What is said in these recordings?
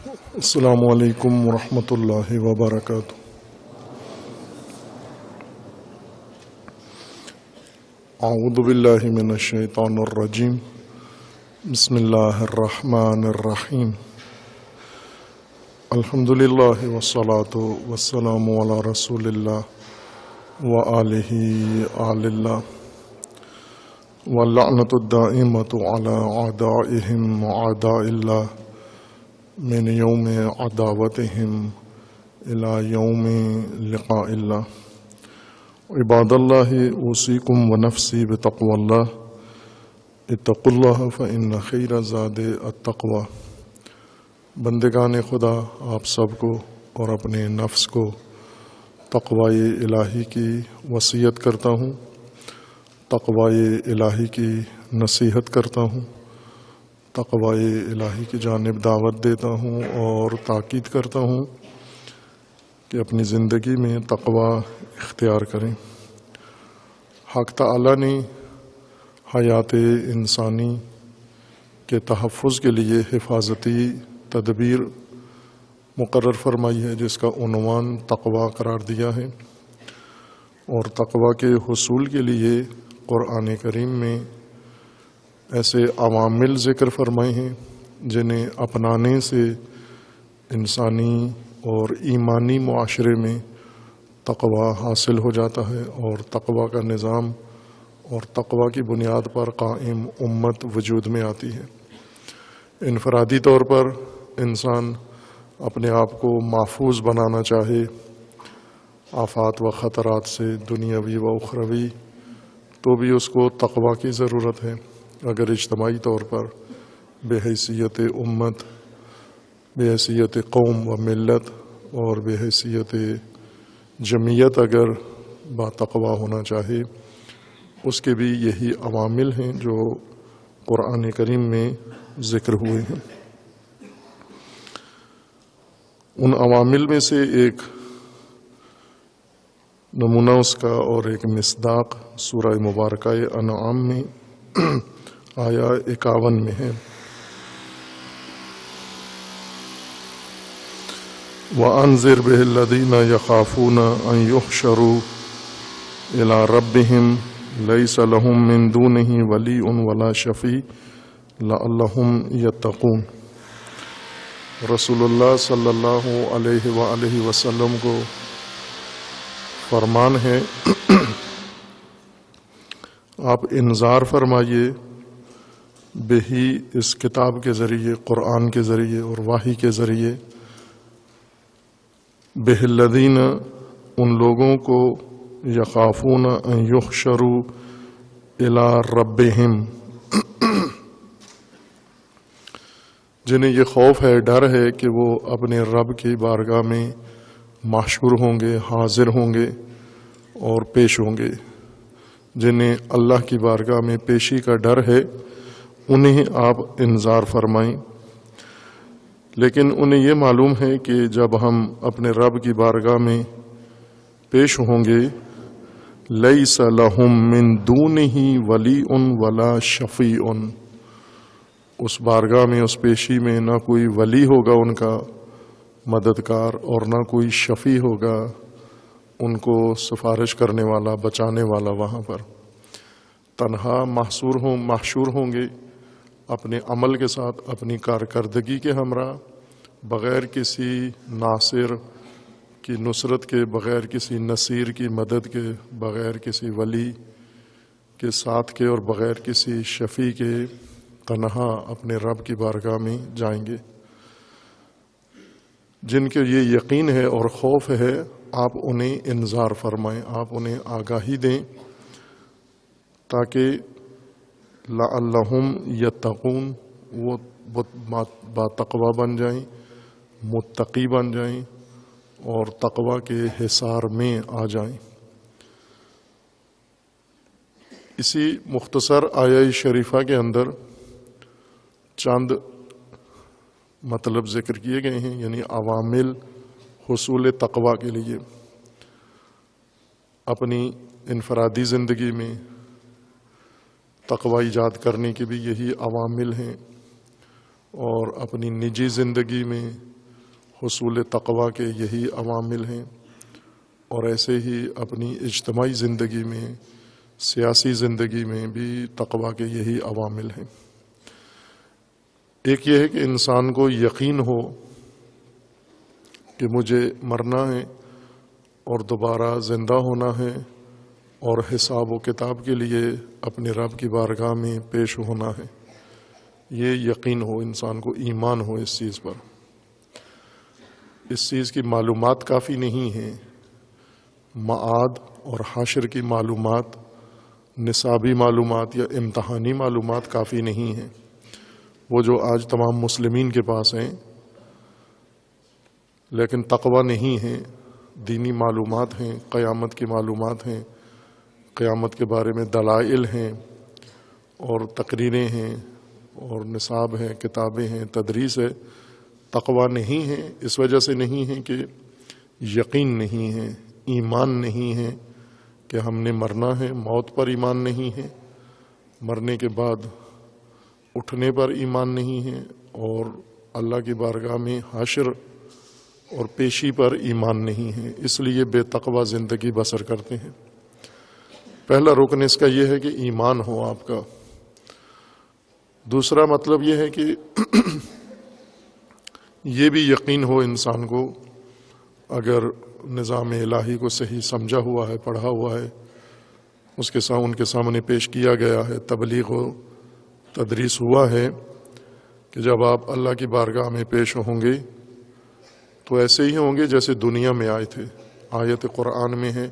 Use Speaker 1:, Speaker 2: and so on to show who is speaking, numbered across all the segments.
Speaker 1: السلام علیکم ورحمۃ اللہ وبرکاتہ۔ اعوذ باللہ من الشیطان الرجیم، بسم اللہ الرحمن الرحیم۔ الحمد للہ والصلاة والسلام علی رسول اللہ وآلہ آل اللہ، واللعنۃ الدائمۃ علی اعدائہم وأعداء اللہ من یوم عداوتہم الی یوم لقاء اللہ۔ عباد اللہ، اوصیکم ونفسی بتقوی اللہ، اتقوا اللہ فإن خیر الزاد التقوی۔ بندگان خدا، آپ سب کو اور اپنے نفس کو تقوی الہی کی وصیت کرتا ہوں، تقوی الہی کی نصیحت کرتا ہوں، تقوی الہی کی جانب دعوت دیتا ہوں اور تاکید کرتا ہوں کہ اپنی زندگی میں تقوی اختیار کریں۔ حق تعالی نے حیات انسانی کے تحفظ کے لیے حفاظتی تدبیر مقرر فرمائی ہے، جس کا عنوان تقوی قرار دیا ہے، اور تقوی کے حصول کے لیے قرآن کریم میں ایسے عوامل ذکر فرمائے ہیں جنہیں اپنانے سے انسانی اور ایمانی معاشرے میں تقوی حاصل ہو جاتا ہے، اور تقوی کا نظام اور تقوی کی بنیاد پر قائم امت وجود میں آتی ہے۔ انفرادی طور پر انسان اپنے آپ کو محفوظ بنانا چاہے آفات و خطرات سے دنیاوی و اخروی، تو بھی اس کو تقوی کی ضرورت ہے۔ اگر اجتماعی طور پر بے حیثیت امت، بے حیثیت قوم و ملت اور بے حیثیت جمعیت اگر با تقوی ہونا چاہے، اس کے بھی یہی عوامل ہیں جو قرآن کریم میں ذکر ہوئے ہیں۔ ان عوامل میں سے ایک نمونہ اس کا اور ایک مصداق سورہ مبارکہ انعام میں آیا 51 میں ہے۔ وَأَنذِرْ بِهِ الَّذِينَ يَخَافُونَ أَن يُحْشَرُوا إِلَىٰ رَبِّهِمْ لَيْسَ لَهُم مِّن دُونِهِ وَلِيٌّ وَلَا شَفِيعٌ لَعَلَّهُمْ يَتَّقُونَ۔ رسول اللہ صلی اللہ علیہ وآلہ وسلم کو فرمان ہے، آپ انذار فرمائیے بہی، اس کتاب کے ذریعے، قرآن کے ذریعے اور وحی کے ذریعے، بہ الذین، ان لوگوں کو، یخافون ان یحشروا الی ربہم، جنہیں یہ خوف ہے، ڈر ہے کہ وہ اپنے رب کی بارگاہ میں محشور ہوں گے، حاضر ہوں گے اور پیش ہوں گے۔ جنہیں اللہ کی بارگاہ میں پیشی کا ڈر ہے، انہیں آپ انذار فرمائیں، لیکن انہیں یہ معلوم ہے کہ جب ہم اپنے رب کی بارگاہ میں پیش ہوں گے، لیس لہم من دونہ ولی ولا شفیع، اس بارگاہ میں، اس پیشی میں نہ کوئی ولی ہوگا ان کا مددگار، اور نہ کوئی شفیع ہوگا ان کو سفارش کرنے والا، بچانے والا۔ وہاں پر تنہا محشور ہوں گے اپنے عمل کے ساتھ، اپنی کارکردگی کے ہمراہ، بغیر کسی ناصر کی نصرت کے، بغیر کسی نصیر کی مدد کے، بغیر کسی ولی کے ساتھ کے، اور بغیر کسی شفیع کے، تنہا اپنے رب کی بارگاہ میں جائیں گے۔ جن کے یہ یقین ہے اور خوف ہے، آپ انہیں انذار فرمائیں، آپ انہیں آگاہی دیں، تاکہ لعلہم یتقون، وہ باتقوی بن جائیں، متقی بن جائیں اور تقوی کے حصار میں آ جائیں۔ اسی مختصر آیہ شریفہ کے اندر چند مطلب ذکر کیے گئے ہیں، یعنی عوامل حصول تقوی کے لیے۔ اپنی انفرادی زندگی میں تقوی ایجاد کرنے کے بھی یہی عوامل ہیں، اور اپنی نجی زندگی میں حصول تقوی کے یہی عوامل ہیں، اور ایسے ہی اپنی اجتماعی زندگی میں، سیاسی زندگی میں بھی تقوی کے یہی عوامل ہیں۔ ایک یہ ہے کہ انسان کو یقین ہو کہ مجھے مرنا ہے اور دوبارہ زندہ ہونا ہے اور حساب و کتاب کے لیے اپنے رب کی بارگاہ میں پیش ہونا ہے، یہ یقین ہو، انسان کو ایمان ہو اس چیز پر۔ اس چیز کی معلومات کافی نہیں ہیں، معاد اور حشر کی معلومات، نصابی معلومات یا امتحانی معلومات کافی نہیں ہیں، وہ جو آج تمام مسلمین کے پاس ہیں، لیکن تقوی نہیں ہے، دینی معلومات ہیں، قیامت کی معلومات ہیں، قیامت کے بارے میں دلائل ہیں اور تقریریں ہیں اور نصاب ہیں، کتابیں ہیں، تدریس ہے۔ تقوی نہیں ہے، اس وجہ سے نہیں ہے کہ یقین نہیں ہے، ایمان نہیں ہے کہ ہم نے مرنا ہے، موت پر ایمان نہیں ہے، مرنے کے بعد اٹھنے پر ایمان نہیں ہے، اور اللہ کی بارگاہ میں حشر اور پیشی پر ایمان نہیں ہے، اس لیے بے تقوی زندگی بسر کرتے ہیں۔ پہلا رکن اس کا یہ ہے کہ ایمان ہو آپ کا۔ دوسرا مطلب یہ ہے کہ یہ بھی یقین ہو انسان کو، اگر نظام الہی کو صحیح سمجھا ہوا ہے، پڑھا ہوا ہے، ان کے سامنے پیش کیا گیا ہے، تبلیغ و تدریس ہوا ہے، کہ جب آپ اللہ کی بارگاہ میں پیش ہوں گے تو ایسے ہی ہوں گے جیسے دنیا میں آئے تھے۔ آیت قرآن میں ہے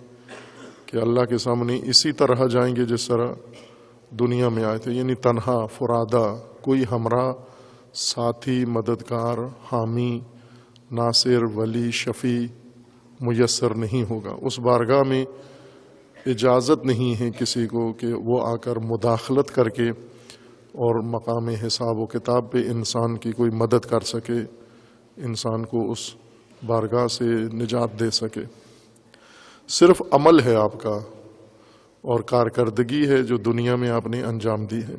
Speaker 1: کہ اللہ کے سامنے اسی طرح جائیں گے جس طرح دنیا میں آئے تھے، یعنی تنہا، فرادہ، کوئی ہمراہ، ساتھی، مددگار، حامی، ناصر، ولی، شفیع میسر نہیں ہوگا۔ اس بارگاہ میں اجازت نہیں ہے کسی کو کہ وہ آ کر مداخلت کر کے اور مقام حساب و کتاب پہ انسان کی کوئی مدد کر سکے، انسان کو اس بارگاہ سے نجات دے سکے۔ صرف عمل ہے آپ کا اور کارکردگی ہے جو دنیا میں آپ نے انجام دی ہے۔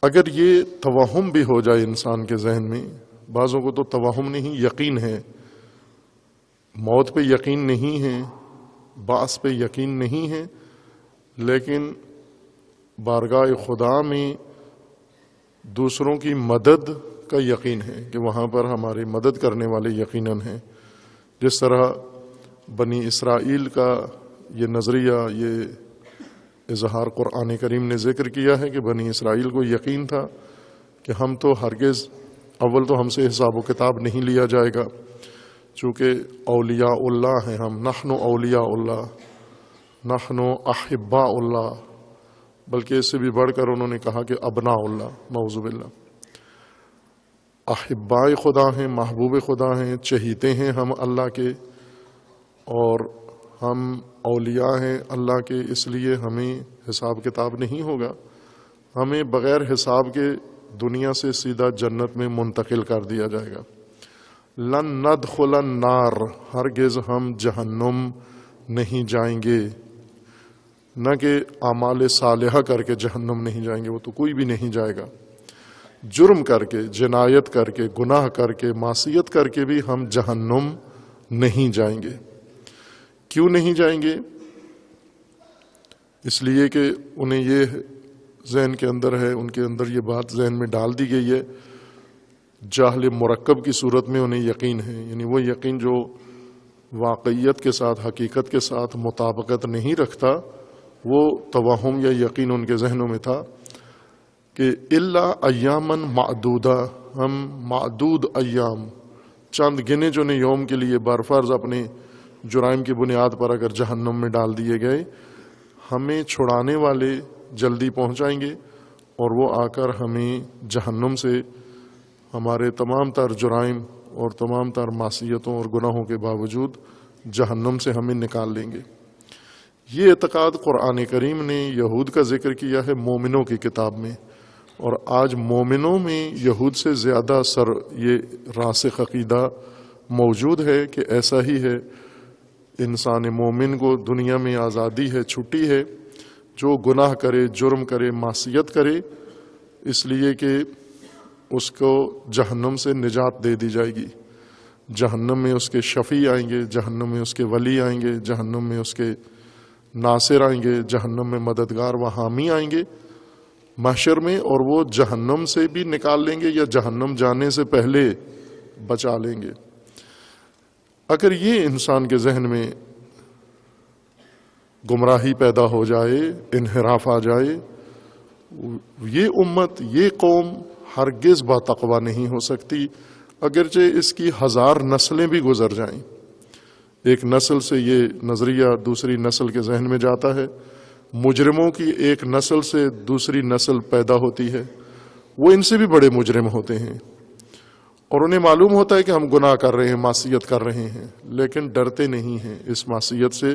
Speaker 1: اگر یہ توہم بھی ہو جائے انسان کے ذہن میں، بعضوں کو تو توہم نہیں، یقین ہے، موت پہ یقین نہیں ہے، بعث پہ یقین نہیں ہے، لیکن بارگاہ خدا میں دوسروں کی مدد کا یقین ہے کہ وہاں پر ہمارے مدد کرنے والے یقیناً ہیں۔ جس طرح بنی اسرائیل کا یہ نظریہ، یہ اظہار قرآن کریم نے ذکر کیا ہے کہ بنی اسرائیل کو یقین تھا کہ ہم تو ہرگز، اول تو ہم سے حساب و کتاب نہیں لیا جائے گا، چونکہ اولیاء اللہ ہیں ہم، نحن اولیاء اللہ، نحن احباء اللہ، بلکہ اس سے بھی بڑھ کر انہوں نے کہا کہ ابناء اللہ، نعوذ باللہ، احباء خدا ہیں، محبوب خدا ہیں، چہیتے ہیں ہم اللہ کے، اور ہم اولیاء ہیں اللہ کے، اس لیے ہمیں حساب کتاب نہیں ہوگا، ہمیں بغیر حساب کے دنیا سے سیدھا جنت میں منتقل کر دیا جائے گا۔ لن ندخل النار، ہرگز ہم جہنم نہیں جائیں گے، نہ کہ اعمال صالحہ کر کے جہنم نہیں جائیں گے، وہ تو کوئی بھی نہیں جائے گا، جرم کر کے، جنایت کر کے، گناہ کر کے، معصیت کر کے بھی ہم جہنم نہیں جائیں گے۔ کیوں نہیں جائیں گے؟ اس لیے کہ انہیں یہ ذہن کے اندر ہے، ان کے اندر یہ بات ذہن میں ڈال دی گئی ہے، جاہل مرکب کی صورت میں انہیں یقین ہے، یعنی وہ یقین جو واقعیت کے ساتھ، حقیقت کے ساتھ مطابقت نہیں رکھتا، وہ توہم یا یقین ان کے ذہنوں میں تھا کہ الا ایامن معدودہ، ہم معدود ایام، چند گنے چنے یوم کے لیے برفرض اپنے جرائم کی بنیاد پر اگر جہنم میں ڈال دیے گئے، ہمیں چھڑانے والے جلدی پہنچائیں گے اور وہ آ کر ہمیں جہنم سے ہمارے تمام تر جرائم اور تمام تر معصیتوں اور گناہوں کے باوجود جہنم سے ہمیں نکال لیں گے۔ یہ اعتقاد قرآن کریم نے یہود کا ذکر کیا ہے مومنوں کی کتاب میں، اور آج مومنوں میں یہود سے زیادہ یہ راسخ عقیدہ موجود ہے کہ ایسا ہی ہے، انسان مومن کو دنیا میں آزادی ہے، چھٹی ہے، جو گناہ کرے، جرم کرے، معصیت کرے، اس لیے کہ اس کو جہنم سے نجات دے دی جائے گی. جہنم میں اس کے شفیع آئیں گے، جہنم میں اس کے ولی آئیں گے، جہنم میں اس کے ناصر آئیں گے، جہنم میں مددگار و حامی آئیں گے محشر میں، اور وہ جہنم سے بھی نکال لیں گے یا جہنم جانے سے پہلے بچا لیں گے. اگر یہ انسان کے ذہن میں گمراہی پیدا ہو جائے، انحراف آ جائے، یہ امت، یہ قوم ہرگز با تقویٰ نہیں ہو سکتی، اگرچہ اس کی 1000 نسلیں بھی گزر جائیں. ایک نسل سے یہ نظریہ دوسری نسل کے ذہن میں جاتا ہے، مجرموں کی ایک نسل سے دوسری نسل پیدا ہوتی ہے، وہ ان سے بھی بڑے مجرم ہوتے ہیں، اور انہیں معلوم ہوتا ہے کہ ہم گناہ کر رہے ہیں، معصیت کر رہے ہیں، لیکن ڈرتے نہیں ہیں اس معصیت سے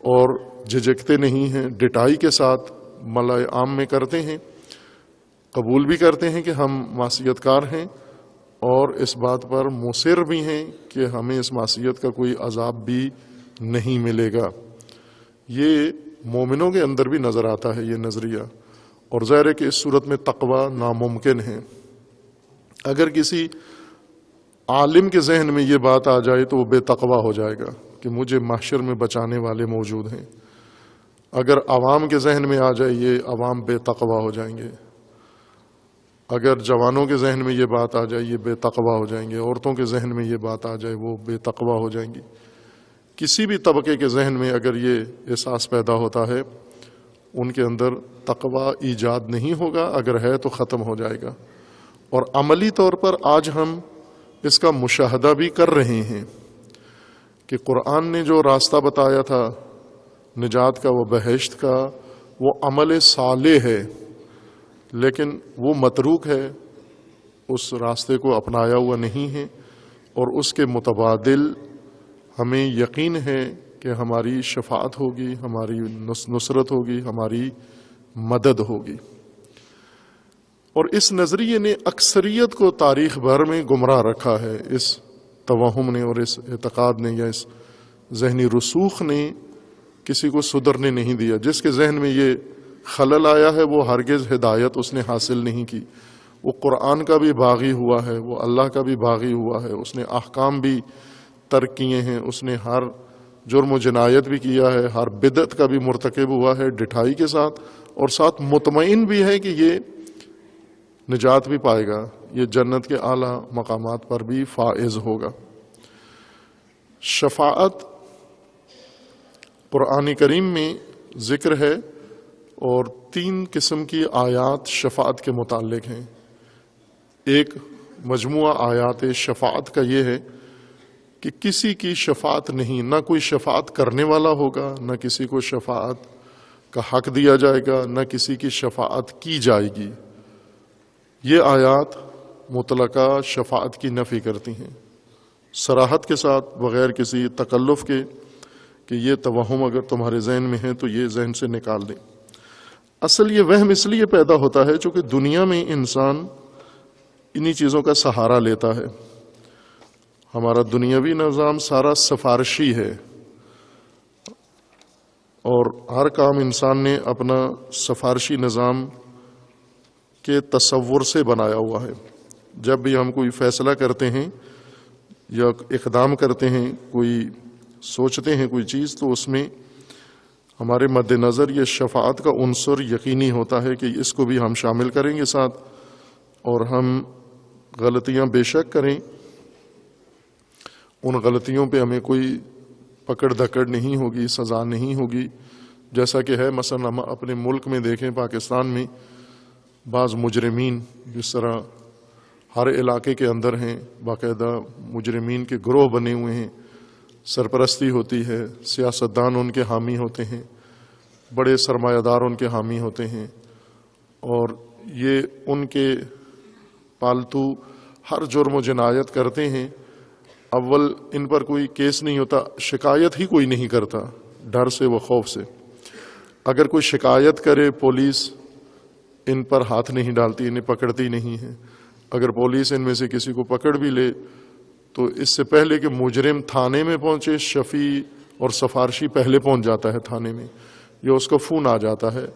Speaker 1: اور جھجکتے نہیں ہیں، ڈٹائی کے ساتھ ملأ عام میں کرتے ہیں، قبول بھی کرتے ہیں کہ ہم معصیت کار ہیں، اور اس بات پر مصر بھی ہیں کہ ہمیں اس معصیت کا کوئی عذاب بھی نہیں ملے گا. یہ مومنوں کے اندر بھی نظر آتا ہے یہ نظریہ، اور ظاہر ہے کہ اس صورت میں تقویٰ ناممکن ہے. اگر کسی عالم کے ذہن میں یہ بات آ جائے تو وہ بے تقویٰ ہو جائے گا کہ مجھے محشر میں بچانے والے موجود ہیں. اگر عوام کے ذہن میں آ جائے یہ عوام بے تقویٰ ہو جائیں گے. اگر جوانوں کے ذہن میں یہ بات آ جائے یہ بے تقویٰ ہو جائیں گے. عورتوں کے ذہن میں یہ بات آ جائے وہ بے تقویٰ ہو جائیں گی. کسی بھی طبقے کے ذہن میں اگر یہ احساس پیدا ہوتا ہے ان کے اندر تقویٰ ایجاد نہیں ہوگا، اگر ہے تو ختم ہو جائے گا. اور عملی طور پر آج ہم اس کا مشاہدہ بھی کر رہے ہیں کہ قرآن نے جو راستہ بتایا تھا نجات کا، وہ بہشت کا، وہ عمل صالح ہے، لیکن وہ متروک ہے، اس راستے کو اپنایا ہوا نہیں ہے، اور اس کے متبادل ہمیں یقین ہے کہ ہماری شفاعت ہوگی، ہماری نصرت ہوگی، ہماری مدد ہوگی. اور اس نظریے نے اکثریت کو تاریخ بھر میں گمراہ رکھا ہے. اس توہم نے اور اس اعتقاد نے یا اس ذہنی رسوخ نے کسی کو سدھرنے نہیں دیا. جس کے ذہن میں یہ خلل آیا ہے وہ ہرگز ہدایت اس نے حاصل نہیں کی. وہ قرآن کا بھی باغی ہوا ہے، وہ اللہ کا بھی باغی ہوا ہے، اس نے احکام بھی ترک کیے ہیں، اس نے ہر جرم و جنایت بھی کیا ہے، ہر بدعت کا بھی مرتکب ہوا ہے ڈٹھائی کے ساتھ، اور ساتھ مطمئن بھی ہے کہ یہ نجات بھی پائے گا، یہ جنت کے اعلیٰ مقامات پر بھی فائز ہوگا. شفاعت قرآن کریم میں ذکر ہے، اور 3 قسم کی آیات شفاعت کے متعلق ہیں. ایک مجموعہ آیات شفاعت کا یہ ہے کہ کسی کی شفاعت نہیں، نہ کوئی شفاعت کرنے والا ہوگا، نہ کسی کو شفاعت کا حق دیا جائے گا، نہ کسی کی شفاعت کی جائے گی. یہ آیات مطلقہ شفاعت کی نفی کرتی ہیں صراحت کے ساتھ، بغیر کسی تکلف کے کہ یہ توہم اگر تمہارے ذہن میں ہے تو یہ ذہن سے نکال دیں. اصل یہ وہم اس لیے پیدا ہوتا ہے چونکہ دنیا میں انسان انہی چیزوں کا سہارا لیتا ہے. ہمارا دنیاوی نظام سارا سفارشی ہے، اور ہر کام انسان نے اپنا سفارشی نظام کے تصور سے بنایا ہوا ہے. جب بھی ہم کوئی فیصلہ کرتے ہیں یا اقدام کرتے ہیں، کوئی سوچتے ہیں کوئی چیز، تو اس میں ہمارے مد نظر یہ شفاعت کا عنصر یقینی ہوتا ہے کہ اس کو بھی ہم شامل کریں گے ساتھ. اور ہم غلطیاں بے شک کریں، ان غلطیوں پہ ہمیں کوئی پکڑ دھکڑ نہیں ہوگی، سزا نہیں ہوگی. جیسا کہ ہے مثلا ہم اپنے ملک میں دیکھیں، پاکستان میں بعض مجرمین جس طرح ہر علاقے کے اندر ہیں، باقاعدہ مجرمین کے گروہ بنے ہوئے ہیں، سرپرستی ہوتی ہے، سیاستدان ان کے حامی ہوتے ہیں، بڑے سرمایہ دار ان کے حامی ہوتے ہیں، اور یہ ان کے پالتو ہر جرم و جنایت کرتے ہیں. اول ان پر کوئی کیس نہیں ہوتا، شکایت ہی کوئی نہیں کرتا، ڈر سے و خوف سے. اگر کوئی شکایت کرے پولیس ان پر ہاتھ نہیں ڈالتی، انہیں پکڑتی نہیں ہے. اگر پولیس ان میں سے کسی کو پکڑ بھی لے تو اس سے پہلے کہ مجرم تھانے میں پہنچے، شفیع اور سفارشی پہلے پہنچ جاتا ہے تھانے میں، یا اس کا فون آ جاتا ہے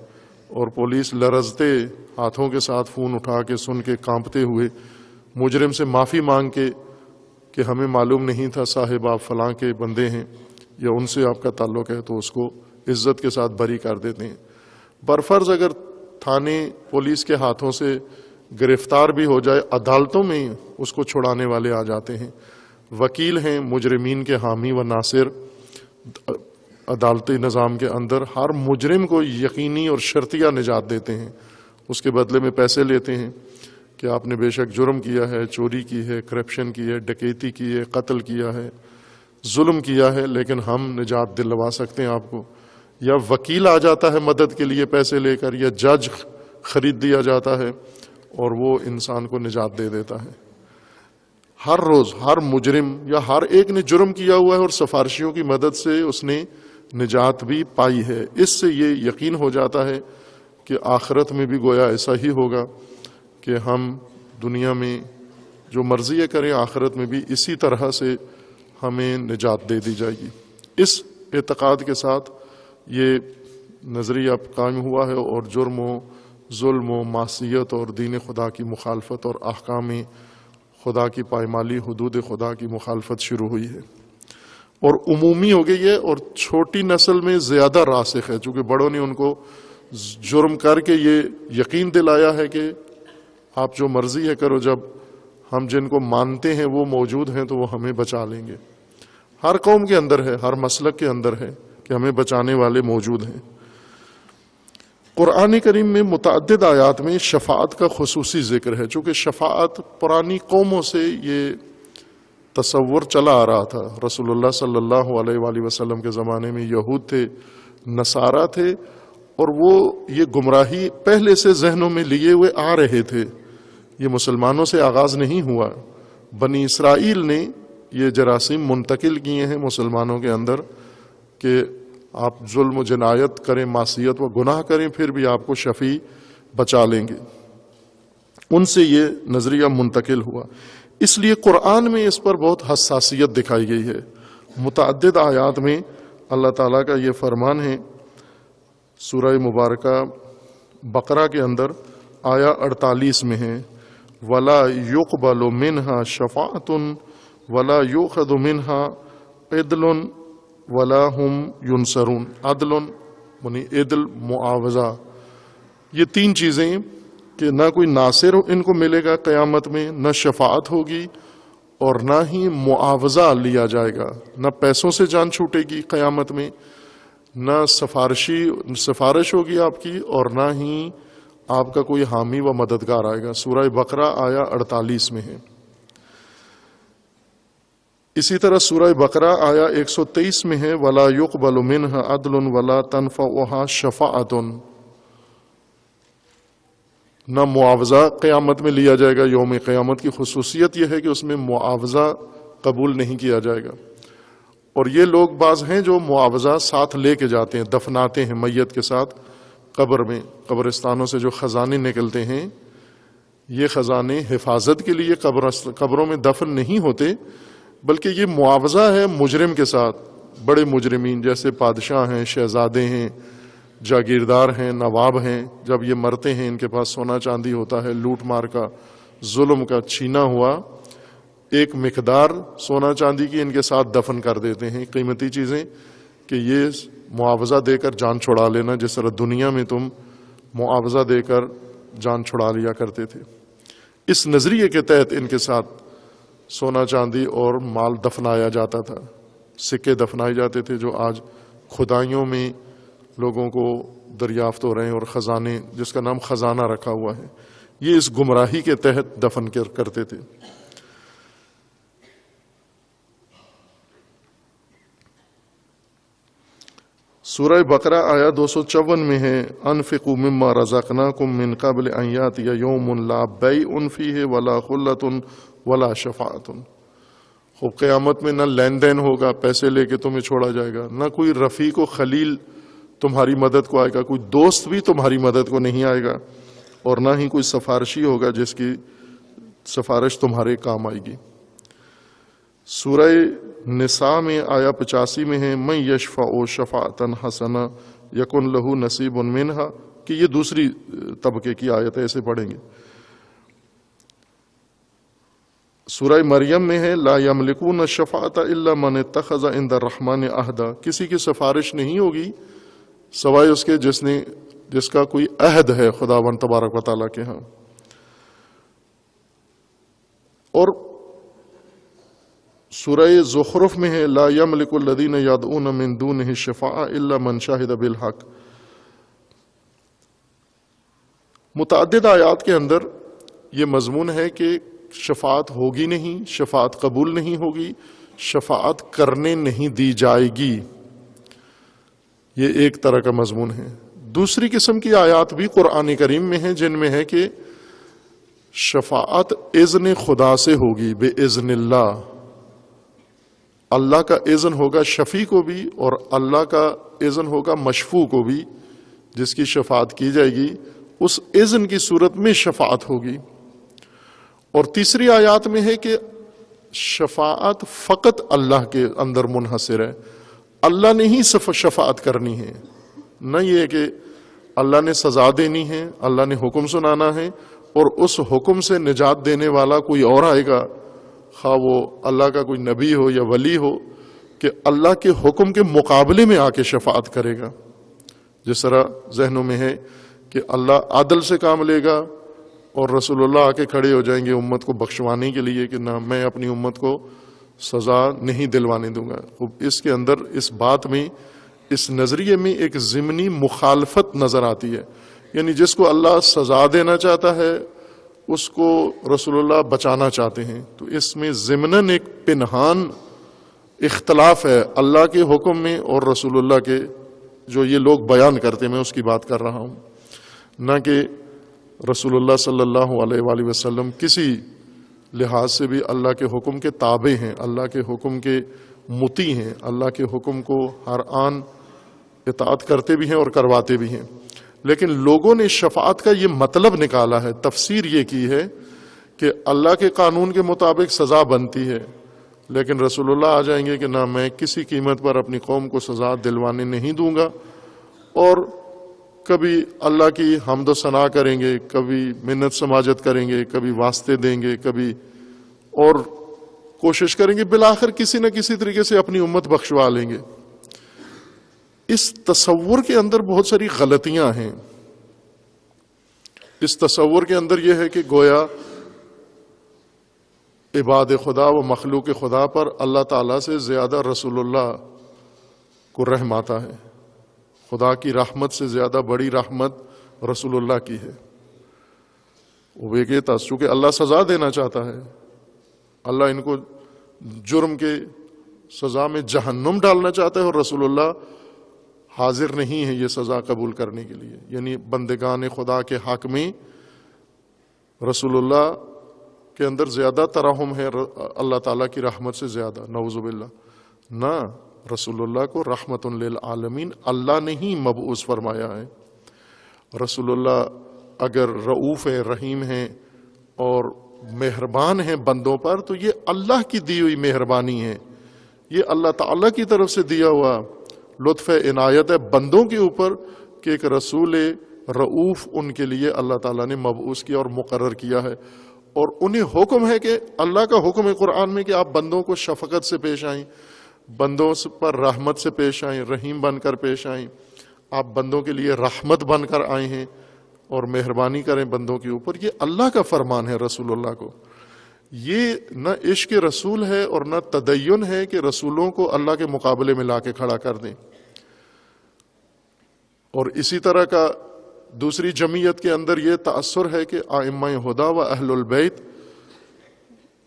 Speaker 1: اور پولیس لرزتے ہاتھوں کے ساتھ فون اٹھا کے سن کے کانپتے ہوئے مجرم سے معافی مانگ کے کہ ہمیں معلوم نہیں تھا صاحب آپ فلاں کے بندے ہیں یا ان سے آپ کا تعلق ہے، تو اس کو عزت کے ساتھ بری کر دیتے ہیں۔ برفرض اگر تھانے پولیس کے ہاتھوں سے گرفتار بھی ہو جائے، عدالتوں میں اس کو چھڑانے والے آ جاتے ہیں، وکیل ہیں مجرمین کے حامی و ناصر، عدالتی نظام کے اندر ہر مجرم کو یقینی اور شرطیہ نجات دیتے ہیں، اس کے بدلے میں پیسے لیتے ہیں کہ آپ نے بے شک جرم کیا ہے، چوری کی ہے، کرپشن کی ہے، ڈکیتی کی ہے، قتل کیا ہے، ظلم کیا ہے، لیکن ہم نجات دلوا سکتے ہیں آپ کو۔ یا وکیل آ جاتا ہے مدد کے لیے پیسے لے کر، یا جج خرید دیا جاتا ہے اور وہ انسان کو نجات دے دیتا ہے۔ ہر روز ہر مجرم یا ہر ایک نے جرم کیا ہوا ہے اور سفارشیوں کی مدد سے اس نے نجات بھی پائی ہے۔ اس سے یہ یقین ہو جاتا ہے کہ آخرت میں بھی گویا ایسا ہی ہوگا کہ ہم دنیا میں جو مرضی کریں، آخرت میں بھی اسی طرح سے ہمیں نجات دے دی جائے گی۔ اس اعتقاد کے ساتھ یہ نظریہ قائم ہوا ہے اور جرم و ظلم و معصیت اور دین خدا کی مخالفت اور احکام خدا کی پائمالی، حدود خدا کی مخالفت شروع ہوئی ہے اور عمومی ہو گئی ہے، اور چھوٹی نسل میں زیادہ راسخ ہے، چونکہ بڑوں نے ان کو جرم کر کے یہ یقین دلایا ہے کہ آپ جو مرضی ہے کرو، جب ہم جن کو مانتے ہیں وہ موجود ہیں تو وہ ہمیں بچا لیں گے۔ ہر قوم کے اندر ہے، ہر مسلک کے اندر ہے کہ ہمیں بچانے والے موجود ہیں۔ قرآن کریم میں متعدد آیات میں شفاعت کا خصوصی ذکر ہے، چونکہ شفاعت پرانی قوموں سے یہ تصور چلا آ رہا تھا۔ رسول اللہ صلی اللہ علیہ وآلہ وسلم کے زمانے میں یہود تھے، نصارہ تھے، اور وہ یہ گمراہی پہلے سے ذہنوں میں لیے ہوئے آ رہے تھے۔ یہ مسلمانوں سے آغاز نہیں ہوا، بنی اسرائیل نے یہ جراثیم منتقل کیے ہیں مسلمانوں کے اندر کہ آپ ظلم و جنایت کریں، معصیت و گناہ کریں، پھر بھی آپ کو شفیع بچا لیں گے۔ ان سے یہ نظریہ منتقل ہوا، اس لیے قرآن میں اس پر بہت حساسیت دکھائی گئی ہے۔ متعدد آیات میں اللہ تعالیٰ کا یہ فرمان ہے، سورہ مبارکہ بقرہ کے اندر آیا 48 میں ہے، وَلَا يُقْبَلُ مِنْهَا شَفَاعَةٌ وَلَا يُؤْخَذُ مِنْهَا عِدْلٌ وَلَا هُمْ يُنصَرُونَ۔ عدل یعنی عدل، معاوضہ، یہ تین چیزیں کہ نہ کوئی ناصر ان کو ملے گا قیامت میں، نہ شفاعت ہوگی اور نہ ہی معاوضہ لیا جائے گا، نہ پیسوں سے جان چھوٹے گی قیامت میں، نہ سفارش ہوگی آپ کی، اور نہ ہی آپ کا کوئی حامی و مددگار آئے گا۔ سورہ بقرہ آیا 48 میں ہے۔ اسی طرح سورہ بقرہ آیا 123 میں ہے، وَلَا يُقْبَلُ مِنْهَا عَدْلٌ وَلَا تَنْفَعُهَا شَفَاعَةٌ۔ نہ معاوضہ قیامت میں لیا جائے گا، یوم قیامت کی خصوصیت یہ ہے کہ اس میں معاوضہ قبول نہیں کیا جائے گا۔ اور یہ لوگ بعض ہیں جو معاوضہ ساتھ لے کے جاتے ہیں، دفناتے ہیں میت کے ساتھ قبر میں، قبرستانوں سے جو خزانے نکلتے ہیں، یہ خزانے حفاظت کے لیے قبروں میں دفن نہیں ہوتے، بلکہ یہ معاوضہ ہے مجرم کے ساتھ۔ بڑے مجرمین جیسے بادشاہ ہیں، شہزادے ہیں، جاگیردار ہیں، نواب ہیں، جب یہ مرتے ہیں ان کے پاس سونا چاندی ہوتا ہے، لوٹ مار کا، ظلم کا چھینا ہوا ایک مقدار سونا چاندی کی ان کے ساتھ دفن کر دیتے ہیں، قیمتی چیزیں، کہ یہ معاوضہ دے کر جان چھڑا لینا، جس طرح دنیا میں تم معاوضہ دے کر جان چھڑا لیا کرتے تھے۔ اس نظریے کے تحت ان کے ساتھ سونا چاندی اور مال دفنایا جاتا تھا، سکے دفنائے جاتے تھے جو آج کھدائیوں میں لوگوں کو دریافت ہو رہے ہیں، اور خزانے جس کا نام خزانہ رکھا ہوا ہے، یہ اس گمراہی کے تحت دفن کرتے تھے۔ سورہ بقرہ آیا 254 میں ہے، انفقوا مما رزقناکم من قبل ان یاتی یوم لا بیع فیہ ولا خلۃ ولا شفاعۃ۔ خوب قیامت میں نہ لین دین ہوگا، پیسے لے کے تمہیں چھوڑا جائے گا، نہ کوئی رفیق و خلیل تمہاری مدد کو آئے گا، کوئی دوست بھی تمہاری مدد کو نہیں آئے گا، اور نہ ہی کوئی سفارشی ہوگا جس کی سفارش تمہارے کام آئے گی۔ سورہ نساء میں آیا 85 میں ہے، من یشفع شفاعۃ حسنہ یکن لہ نصیب منہا، کہ یہ دوسری طبقے کی آیت ہے، اسے پڑھیں گے۔ سورہ مریم میں ہے لا یملکون الشفاعۃ الا من اتخذ عند الرحمن عہدا، کسی کی سفارش نہیں ہوگی سوائے اس کے جس کا کوئی عہد ہے خداوند تبارک و تعالیٰ کے ہاں۔ اور سورہ زخرف میں ہے لا یملک الذین یدعون من دونہ الشفاعۃ الا من شہد بالحق۔ متعدد آیات کے اندر یہ مضمون ہے کہ شفاعت ہوگی نہیں، شفاعت قبول نہیں ہوگی، شفاعت کرنے نہیں دی جائے گی، یہ ایک طرح کا مضمون ہے۔ دوسری قسم کی آیات بھی قرآن کریم میں ہیں جن میں ہے کہ شفاعت اذن خدا سے ہوگی، بے اذن اللہ، اللہ کا اذن ہوگا شفیع کو بھی اور اللہ کا اذن ہوگا مشفوع کو بھی، جس کی شفاعت کی جائے گی اس اذن کی صورت میں شفاعت ہوگی۔ اور تیسری آیات میں ہے کہ شفاعت فقط اللہ کے اندر منحصر ہے، اللہ نے ہی شفاعت کرنی ہے، نہ یہ کہ اللہ نے سزا دینی ہے، اللہ نے حکم سنانا ہے اور اس حکم سے نجات دینے والا کوئی اور آئے گا، خواہ وہ اللہ کا کوئی نبی ہو یا ولی ہو، کہ اللہ کے حکم کے مقابلے میں آ کے شفاعت کرے گا۔ جس طرح ذہنوں میں ہے کہ اللہ عدل سے کام لے گا اور رسول اللہ آ کے کھڑے ہو جائیں گے امت کو بخشوانے کے لیے کہ نہ میں اپنی امت کو سزا نہیں دلوانے دوں گا۔ اس کے اندر اس بات میں، اس نظریے میں ایک ضمنی مخالفت نظر آتی ہے، یعنی جس کو اللہ سزا دینا چاہتا ہے اس کو رسول اللہ بچانا چاہتے ہیں، تو اس میں ضمناً ایک پنہان اختلاف ہے اللہ کے حکم میں اور رسول اللہ کے، جو یہ لوگ بیان کرتے ہیں، میں اس کی بات کر رہا ہوں، نہ کہ رسول اللہ صلی اللہ علیہ وآلہ وسلم کسی لحاظ سے بھی اللہ کے حکم کے تابع ہیں، اللہ کے حکم کے مطیع ہیں، اللہ کے حکم کو ہر آن اطاعت کرتے بھی ہیں اور کرواتے بھی ہیں۔ لیکن لوگوں نے شفاعت کا یہ مطلب نکالا ہے، تفسیر یہ کی ہے کہ اللہ کے قانون کے مطابق سزا بنتی ہے، لیکن رسول اللہ آ جائیں گے کہ نہ میں کسی قیمت پر اپنی قوم کو سزا دلوانے نہیں دوں گا، اور کبھی اللہ کی حمد و ثنا کریں گے، کبھی منت سماجت کریں گے، کبھی واسطے دیں گے، کبھی اور کوشش کریں گے، بالآخر کسی نہ کسی طریقے سے اپنی امت بخشوا لیں گے۔ اس تصور کے اندر بہت ساری غلطیاں ہیں۔ اس تصور کے اندر یہ ہے کہ گویا عباد خدا و مخلوق خدا پر اللہ تعالیٰ سے زیادہ رسول اللہ کو رحم آتا ہے، خدا کی رحمت سے زیادہ بڑی رحمت رسول اللہ کی ہے۔ وہ کہتا ہے چونکہ اللہ سزا دینا چاہتا ہے، اللہ ان کو جرم کے سزا میں جہنم ڈالنا چاہتا ہے، اور رسول اللہ حاضر نہیں ہے یہ سزا قبول کرنے کے لیے، یعنی بندگان خدا کے حق میں رسول اللہ کے اندر زیادہ ترحم ہے اللہ تعالیٰ کی رحمت سے زیادہ، نعوذ باللہ۔ نہ، رسول اللہ کو رحمت للعالمین اللہ نے ہی مبعوث فرمایا ہے۔ رسول اللہ اگر رؤوف ہیں، رحیم ہیں اور مہربان ہیں بندوں پر، تو یہ اللہ کی دی ہوئی مہربانی ہے، یہ اللہ تعالیٰ کی طرف سے دیا ہوا لطف عنایت ہے بندوں کے اوپر کہ ایک رسول رؤوف ان کے لیے اللہ تعالیٰ نے مبعوث کیا اور مقرر کیا ہے، اور انہیں حکم ہے کہ اللہ کا حکم ہے قرآن میں کہ آپ بندوں کو شفقت سے پیش آئیں، بندوں پر رحمت سے پیش آئیں، رحیم بن کر پیش آئیں، آپ بندوں کے لیے رحمت بن کر آئے ہیں اور مہربانی کریں بندوں کے اوپر۔ یہ اللہ کا فرمان ہے رسول اللہ کو، یہ نہ عشق رسول ہے اور نہ تدین ہے کہ رسولوں کو اللہ کے مقابلے میں لا کے کھڑا کر دیں۔ اور اسی طرح کا دوسری جمعیت کے اندر یہ تأثر ہے کہ ائمہ ہدی و اہل البیت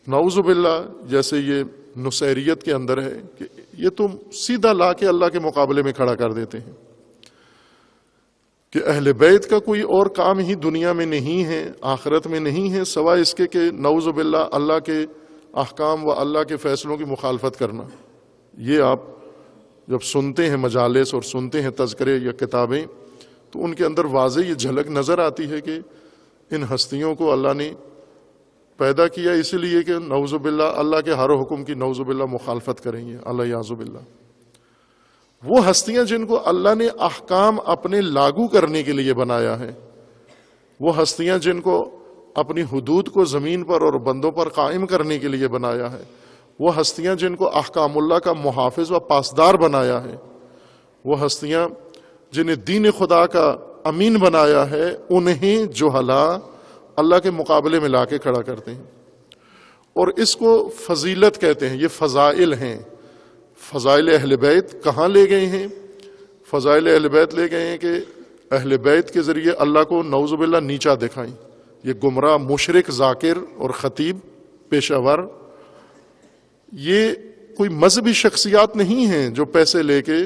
Speaker 1: نعوذ باللہ جیسے یہ نصیریت کے اندر ہے کہ یہ تم سیدھا لا کے اللہ کے مقابلے میں کھڑا کر دیتے ہیں کہ اہل بیت کا کوئی اور کام ہی دنیا میں نہیں ہے، آخرت میں نہیں ہے، سوائے اس کے کہ نعوذ باللہ اللہ کے احکام و اللہ کے فیصلوں کی مخالفت کرنا۔ یہ آپ جب سنتے ہیں مجالس اور سنتے ہیں تذکرے یا کتابیں، تو ان کے اندر واضح یہ جھلک نظر آتی ہے کہ ان ہستیوں کو اللہ نے پیدا کیا اس لیے کہ نعوذ باللہ اللہ کے ہر حکم کی نعوذ باللہ مخالفت کریں گے، اللہ یعوذ باللہ۔ وہ ہستیاں جن کو اللہ نے احکام اپنے لاگو کرنے کے لیے بنایا ہے، وہ ہستیاں جن کو اپنی حدود کو زمین پر اور بندوں پر قائم کرنے کے لیے بنایا ہے، وہ ہستیاں جن کو احکام اللہ کا محافظ و پاسدار بنایا ہے، وہ ہستیاں جنہیں دین خدا کا امین بنایا ہے، انہیں جہلا اللہ کے مقابلے میں لا کے کھڑا کرتے ہیں، اور اس کو فضیلت کہتے ہیں۔ یہ فضائل ہیں۔ فضائل اہل بیت کہاں لے گئے ہیں؟ فضائل اہل بیت لے گئے ہیں کہ اہل بیت کے ذریعے اللہ کو نعوذ باللہ نیچا دکھائیں۔ یہ گمراہ مشرک ذاکر اور خطیب پیشہ ور، یہ کوئی مذہبی شخصیات نہیں ہیں جو پیسے لے کے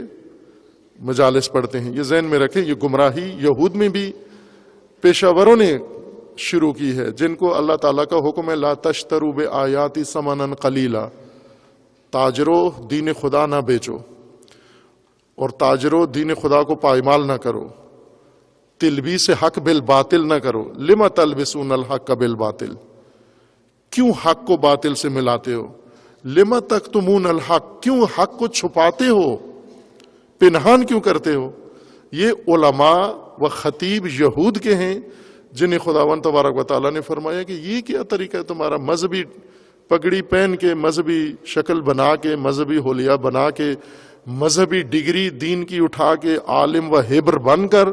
Speaker 1: مجالس پڑھتے ہیں۔ یہ ذہن میں رکھیں، یہ گمراہی یہود میں بھی پیشہ وروں نے شروع کی ہے، جن کو اللہ تعالیٰ کا حکم ہے لا تشتروا بآیاتی ثمنا قلیلا، تاجرو دین خدا نہ بیچو اور تاجرو دین خدا کو پائمال نہ کرو، تلبیس حق بالباطل نہ کرو۔ لما تلبسون الحق بالباطل، کیوں حق کو باطل سے ملاتے ہو؟ لما تکتمون الحق، کیوں حق کو چھپاتے ہو، پنہان کیوں کرتے ہو؟ یہ علماء و خطیب یہود کے ہیں جنہیں خداوند تبارک و تعالیٰ نے فرمایا کہ یہ کیا طریقہ ہے تمہارا، مذہبی پگڑی پہن کے، مذہبی شکل بنا کے، مذہبی حلیہ بنا کے، مذہبی ڈگری دین کی اٹھا کے، عالم و ہیبر بن کر،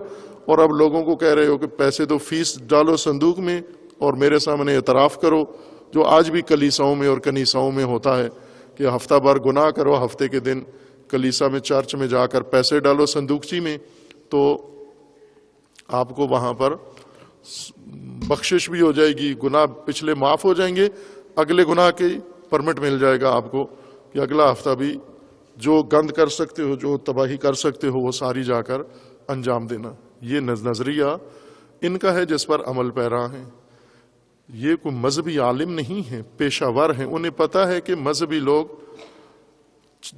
Speaker 1: اور اب لوگوں کو کہہ رہے ہو کہ پیسے تو فیس ڈالو صندوق میں اور میرے سامنے اعتراف کرو، جو آج بھی کلیساؤں میں اور کنیساؤں میں ہوتا ہے کہ ہفتہ بھر گناہ کرو، ہفتے کے دن کلیسا میں چرچ میں جا کر پیسے ڈالو صندوقچی میں، تو آپ کو وہاں پر بخشش بھی ہو جائے گی، گناہ پچھلے معاف ہو جائیں گے، اگلے گناہ کی پرمٹ مل جائے گا آپ کو کہ اگلا ہفتہ بھی جو گند کر سکتے ہو، جو تباہی کر سکتے ہو، وہ ساری جا کر انجام دینا۔ یہ نظریہ ان کا ہے جس پر عمل پیرا ہیں۔ یہ کوئی مذہبی عالم نہیں ہیں، پیشہ ور ہیں۔ انہیں پتہ ہے کہ مذہبی لوگ،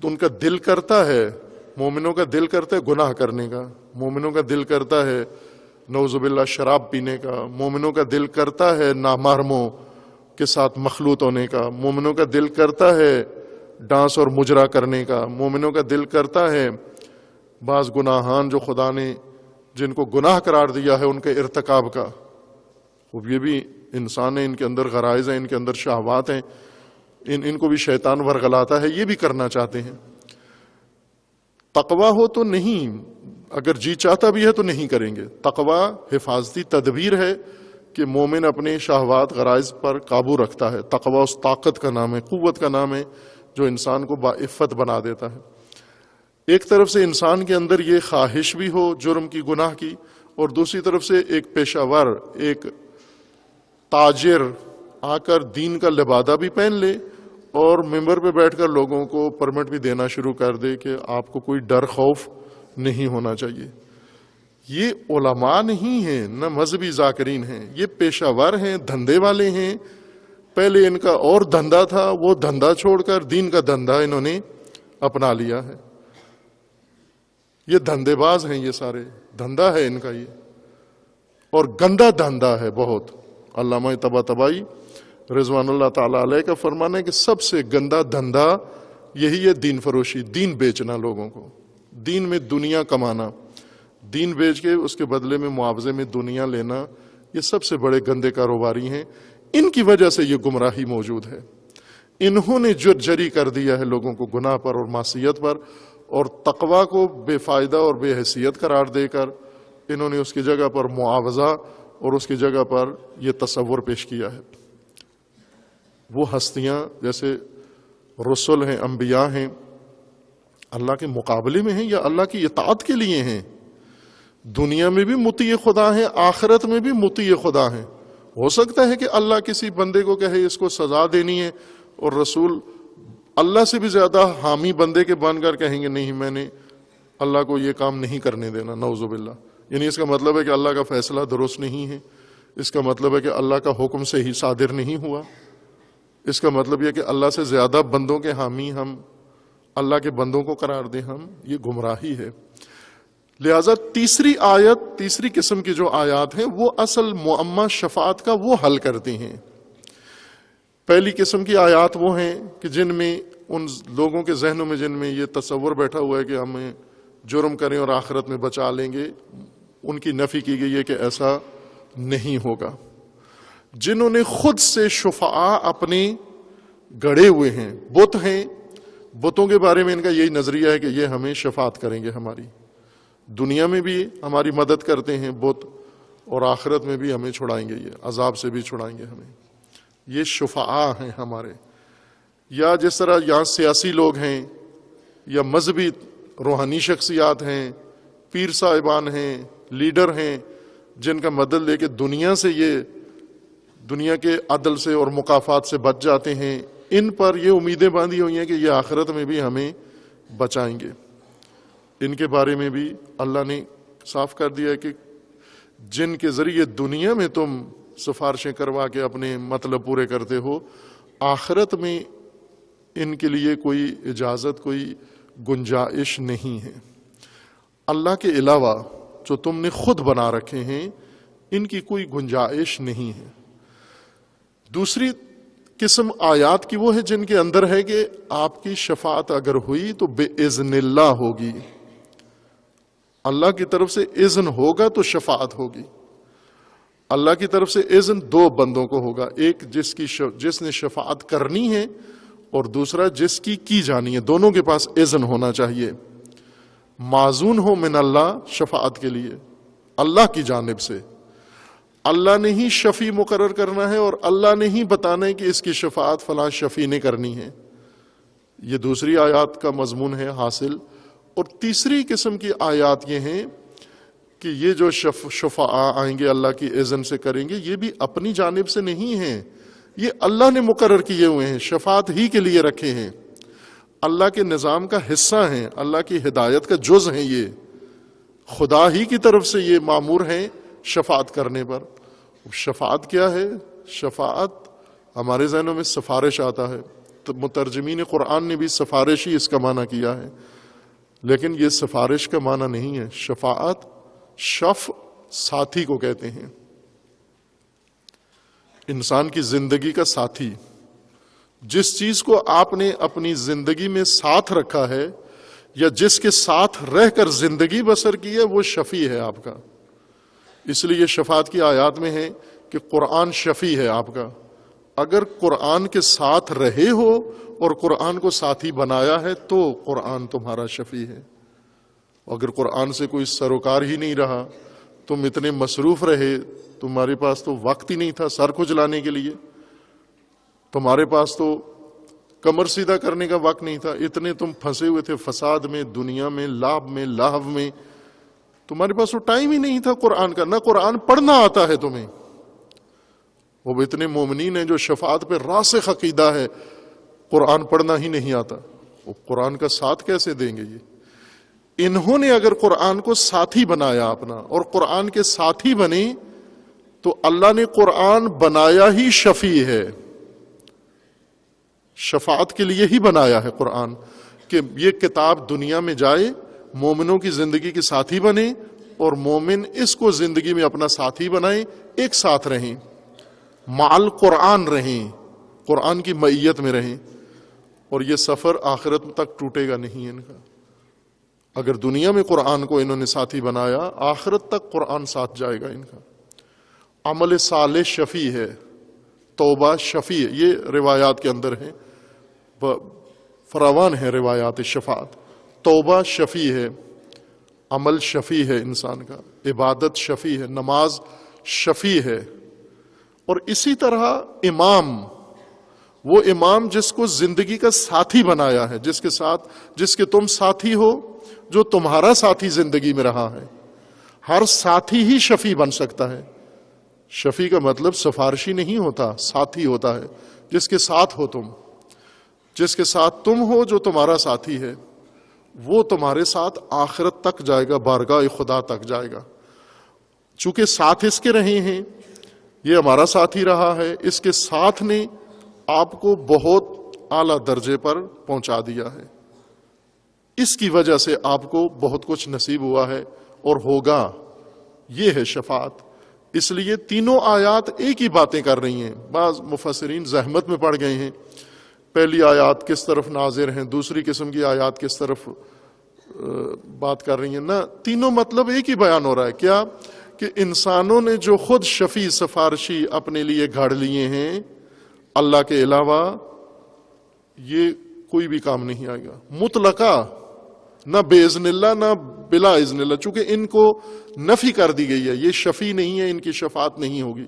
Speaker 1: ان کا دل کرتا ہے، مومنوں کا دل کرتا ہے گناہ کرنے کا، مومنوں کا دل کرتا ہے نعوذ باللہ شراب پینے کا، مومنوں کا دل کرتا ہے نامحرموں کے ساتھ مخلوط ہونے کا، مومنوں کا دل کرتا ہے ڈانس اور مجرا کرنے کا، مومنوں کا دل کرتا ہے بعض گناہان جو خدا نے جن کو گناہ قرار دیا ہے ان کے ارتکاب کا۔ اب یہ بھی انسان ہیں، ان کے اندر غرائز ہیں، ان کے اندر شہوات ہیں، ان کو بھی شیطان ورغلاتا ہے، یہ بھی کرنا چاہتے ہیں۔ تقوی ہو تو نہیں، اگر جی چاہتا بھی ہے تو نہیں کریں گے۔ تقوی حفاظتی تدبیر ہے کہ مومن اپنے شہوات غرائز پر قابو رکھتا ہے۔ تقوی اس طاقت کا نام ہے، قوت کا نام ہے جو انسان کو باعفت بنا دیتا ہے۔ ایک طرف سے انسان کے اندر یہ خواہش بھی ہو جرم کی، گناہ کی، اور دوسری طرف سے ایک پیشہ ور، ایک تاجر آ کر دین کا لبادہ بھی پہن لے اور ممبر پہ بیٹھ کر لوگوں کو پرمٹ بھی دینا شروع کر دے کہ آپ کو کوئی ڈر خوف نہیں ہونا چاہیے۔ یہ علماء نہیں ہیں، نہ مذہبی ذاکرین ہیں، یہ پیشہ ور ہیں، دھندے والے ہیں۔ پہلے ان کا اور دھندا تھا، وہ دھندا چھوڑ کر دین کا دھندا انہوں نے اپنا لیا ہے۔ یہ دھندے باز ہیں، یہ سارے دھندا ہے ان کا یہ، اور گندا دھندا ہے بہت۔ علامہ طباطبائی رضوان اللہ تعالیٰ علیہ کا فرمانا ہے کہ سب سے گندا دھندا یہی ہے دین فروشی، دین بیچنا، لوگوں کو دین میں دنیا کمانا، دین بیچ کے اس کے بدلے میں معاوضے میں دنیا لینا، یہ سب سے بڑے گندے کاروباری ہیں۔ ان کی وجہ سے یہ گمراہی موجود ہے۔ انہوں نے جری کر دیا ہے لوگوں کو گناہ پر اور معصیت پر، اور تقوی کو بے فائدہ اور بے حیثیت قرار دے کر انہوں نے اس کی جگہ پر معاوضہ اور اس کی جگہ پر یہ تصور پیش کیا ہے۔ وہ ہستیاں جیسے رسول ہیں، انبیاء ہیں، اللہ کے مقابلے میں ہیں یا اللہ کی اطاعت کے لیے ہیں؟ دنیا میں بھی مطیع خدا ہیں، آخرت میں بھی مطیع خدا ہیں۔ ہو سکتا ہے کہ اللہ کسی بندے کو کہے اس کو سزا دینی ہے، اور رسول اللہ سے بھی زیادہ حامی بندے کے بن کر کہیں گے نہیں، میں نے اللہ کو یہ کام نہیں کرنے دینا، نعوذ باللہ۔ یعنی اس کا مطلب ہے کہ اللہ کا فیصلہ درست نہیں ہے، اس کا مطلب ہے کہ اللہ کا حکم سے ہی صادر نہیں ہوا، اس کا مطلب یہ کہ اللہ سے زیادہ بندوں کے حامی ہم اللہ کے بندوں کو قرار دیں ہم، یہ گمراہی ہے۔ لہذا تیسری قسم کی جو آیات ہیں وہ اصل معمہ شفاعت کا وہ حل کرتی ہیں۔ پہلی قسم کی آیات وہ ہیں کہ جن میں ان لوگوں کے ذہنوں میں جن میں یہ تصور بیٹھا ہوا ہے کہ ہمیں جرم کریں اور آخرت میں بچا لیں گے، ان کی نفی کی گئی ہے کہ ایسا نہیں ہوگا۔ جنہوں نے خود سے شفعاء اپنے گڑے ہوئے ہیں، بت ہیں، بتوں کے بارے میں ان کا یہی نظریہ ہے کہ یہ ہمیں شفاعت کریں گے، ہماری دنیا میں بھی ہماری مدد کرتے ہیں بت، اور آخرت میں بھی ہمیں چھڑائیں گے، یہ عذاب سے بھی چھڑائیں گے ہمیں، یہ شفعاء ہیں ہمارے۔ یا جس طرح یہاں سیاسی لوگ ہیں یا مذہبی روحانی شخصیات ہیں، پیر صاحبان ہیں، لیڈر ہیں، جن کا مدد لے کے دنیا سے یہ دنیا کے عدل سے اور مکافات سے بچ جاتے ہیں، ان پر یہ امیدیں باندھی ہوئی ہیں کہ یہ آخرت میں بھی ہمیں بچائیں گے۔ ان کے بارے میں بھی اللہ نے صاف کر دیا ہے کہ جن کے ذریعے دنیا میں تم سفارشیں کروا کے اپنے مطلب پورے کرتے ہو، آخرت میں ان کے لیے کوئی اجازت، کوئی گنجائش نہیں ہے۔ اللہ کے علاوہ جو تم نے خود بنا رکھے ہیں، ان کی کوئی گنجائش نہیں ہے۔ دوسری قسم آیات کی وہ ہے جن کے اندر ہے کہ آپ کی شفاعت اگر ہوئی تو بِإِذْنِ اللہ ہوگی، اللہ کی طرف سے اذن ہوگا تو شفاعت ہوگی۔ اللہ کی طرف سے اذن دو بندوں کو ہوگا، ایک جس نے شفاعت کرنی ہے اور دوسرا جس کی جانی ہے، دونوں کے پاس اذن ہونا چاہیے۔ معزون ہو من اللہ شفاعت کے لیے، اللہ کی جانب سے، اللہ نے ہی شفیع مقرر کرنا ہے اور اللہ نے ہی بتانا ہے کہ اس کی شفاعت فلاں شفیع نے کرنی ہے۔ یہ دوسری آیات کا مضمون ہے حاصل۔ اور تیسری قسم کی آیات یہ ہیں کہ یہ جو شفعاء آئیں گے اللہ کی اذن سے کریں گے، یہ بھی اپنی جانب سے نہیں ہیں، یہ اللہ نے مقرر کیے ہوئے ہیں، شفاعت ہی کے لیے رکھے ہیں، اللہ کے نظام کا حصہ ہیں، اللہ کی ہدایت کا جز ہیں، یہ خدا ہی کی طرف سے یہ مامور ہیں شفاعت کرنے پر۔ شفاعت کیا ہے؟ شفاعت ہمارے ذہنوں میں سفارش آتا ہے، تو مترجمین قرآن نے بھی سفارش ہی اس کا معنی کیا ہے، لیکن یہ سفارش کا معنی نہیں ہے۔ شفاعت ساتھی کو کہتے ہیں، انسان کی زندگی کا ساتھی، جس چیز کو آپ نے اپنی زندگی میں ساتھ رکھا ہے یا جس کے ساتھ رہ کر زندگی بسر کی ہے، وہ شفیع ہے آپ کا۔ اس لیے یہ شفاعت کی آیات میں ہے کہ قرآن شفیع ہے آپ کا۔ اگر قرآن کے ساتھ رہے ہو اور قرآن کو ساتھی بنایا ہے تو قرآن تمہارا شفیع ہے۔ اگر قرآن سے کوئی سروکار ہی نہیں رہا، تم اتنے مصروف رہے، تمہارے پاس تو وقت ہی نہیں تھا سر کھجلانے کے لیے، تمہارے پاس تو کمر سیدھا کرنے کا وقت نہیں تھا، اتنے تم پھنسے ہوئے تھے فساد میں، دنیا میں، لعب میں، لہو میں، تمہارے پاس وہ ٹائم ہی نہیں تھا قرآن کا، نہ قرآن پڑھنا آتا ہے تمہیں۔ وہ اتنے مومنین ہیں جو شفاعت پہ راسخ عقیدہ ہے، قرآن پڑھنا ہی نہیں آتا، وہ قرآن کا ساتھ کیسے دیں گے؟ یہ انہوں نے اگر قرآن کو ساتھی بنایا اپنا اور قرآن کے ساتھی بنے تو اللہ نے قرآن بنایا ہی شفیع ہے، شفاعت کے لیے ہی بنایا ہے قرآن، کہ یہ کتاب دنیا میں جائے، مومنوں کی زندگی کے ساتھی بنے اور مومن اس کو زندگی میں اپنا ساتھی بنائیں، ایک ساتھ رہیں، مع قرآن رہیں، قرآن کی معیت میں رہیں، اور یہ سفر آخرت تک ٹوٹے گا نہیں ان کا۔ اگر دنیا میں قرآن کو انہوں نے ساتھی بنایا، آخرت تک قرآن ساتھ جائے گا ان کا۔ عمل صالح شفیع ہے، توبہ شفیع، یہ روایات کے اندر ہے، فراوان ہے روایات شفاعت۔ توبہ شفیع ہے، عمل شفیع ہے انسان کا، عبادت شفیع ہے، نماز شفیع ہے۔ اور اسی طرح امام، وہ امام جس کو زندگی کا ساتھی بنایا ہے، جس کے تم ساتھی ہو، جو تمہارا ساتھی زندگی میں رہا ہے۔ ہر ساتھی ہی شفیع بن سکتا ہے۔ شفیع کا مطلب سفارشی نہیں ہوتا، ساتھی ہوتا ہے، جس کے ساتھ ہو تم، جس کے ساتھ تم ہو، جو تمہارا ساتھی ہے، وہ تمہارے ساتھ آخرت تک جائے گا، بارگاہ خدا تک جائے گا۔ چونکہ ساتھ اس کے رہے ہیں، یہ ہمارا ساتھی رہا ہے، اس کے ساتھ نے آپ کو بہت اعلیٰ درجے پر پہنچا دیا ہے، اس کی وجہ سے آپ کو بہت کچھ نصیب ہوا ہے اور ہوگا۔ یہ ہے شفاعت۔ اس لیے تینوں آیات ایک ہی باتیں کر رہی ہیں۔ بعض مفسرین زحمت میں پڑ گئے ہیں، پہلی آیات کس طرف ناظر ہیں، دوسری قسم کی آیات کس طرف بات کر رہی ہیں نا، تینوں مطلب ایک ہی بیان ہو رہا ہے. کیا؟ کہ انسانوں نے جو خود شفیع سفارشی اپنے لیے گھڑ لیے ہیں اللہ کے علاوہ، یہ کوئی بھی کام نہیں آئے گا مطلقہ، نہ بے اذن اللہ نہ بلا اذن اللہ، چونکہ ان کو نفی کر دی گئی ہے، یہ شفیع نہیں ہے، ان کی شفاعت نہیں ہوگی.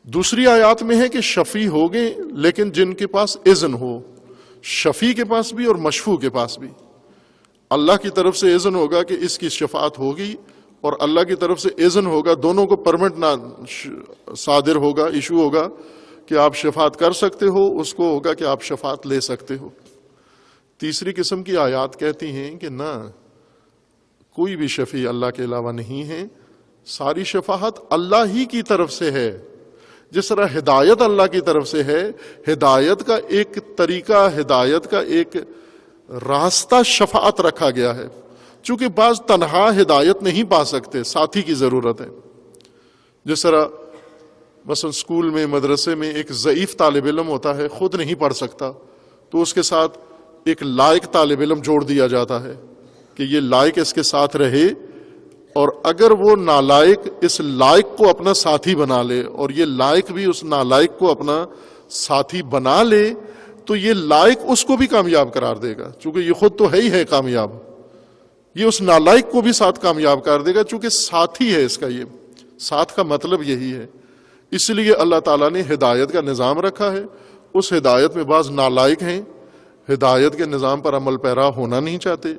Speaker 1: دوسری آیات میں ہے کہ شفیع ہوگے لیکن جن کے پاس اذن ہو، شفیع کے پاس بھی اور مشفوع کے پاس بھی. اللہ کی طرف سے اذن ہوگا کہ اس کی شفاعت ہوگی، اور اللہ کی طرف سے اذن ہوگا، دونوں کو پرمٹ نہ صادر ہوگا، ایشو ہوگا کہ آپ شفاعت کر سکتے ہو، اس کو ہوگا کہ آپ شفاعت لے سکتے ہو. تیسری قسم کی آیات کہتی ہیں کہ نہ، کوئی بھی شفیع اللہ کے علاوہ نہیں ہے، ساری شفاعت اللہ ہی کی طرف سے ہے. جس طرح ہدایت اللہ کی طرف سے ہے، ہدایت کا ایک طریقہ، ہدایت کا ایک راستہ شفاعت رکھا گیا ہے. چونکہ بعض تنہا ہدایت نہیں پا سکتے، ساتھی کی ضرورت ہے. جس طرح مثلا اسکول میں، مدرسے میں ایک ضعیف طالب علم ہوتا ہے، خود نہیں پڑھ سکتا، تو اس کے ساتھ ایک لائق طالب علم جوڑ دیا جاتا ہے کہ یہ لائق اس کے ساتھ رہے، اور اگر وہ نالائق اس لائق کو اپنا ساتھی بنا لے اور یہ لائق بھی اس نالائق کو اپنا ساتھی بنا لے، تو یہ لائق اس کو بھی کامیاب قرار دے گا، چونکہ یہ خود تو ہے ہی ہے کامیاب، یہ اس نالائق کو بھی ساتھ کامیاب کر دے گا، چونکہ ساتھی ہے اس کا. یہ ساتھ کا مطلب یہی ہے. اس لیے اللہ تعالیٰ نے ہدایت کا نظام رکھا ہے. اس ہدایت میں بعض نالائق ہیں، ہدایت کے نظام پر عمل پیرا ہونا نہیں چاہتے،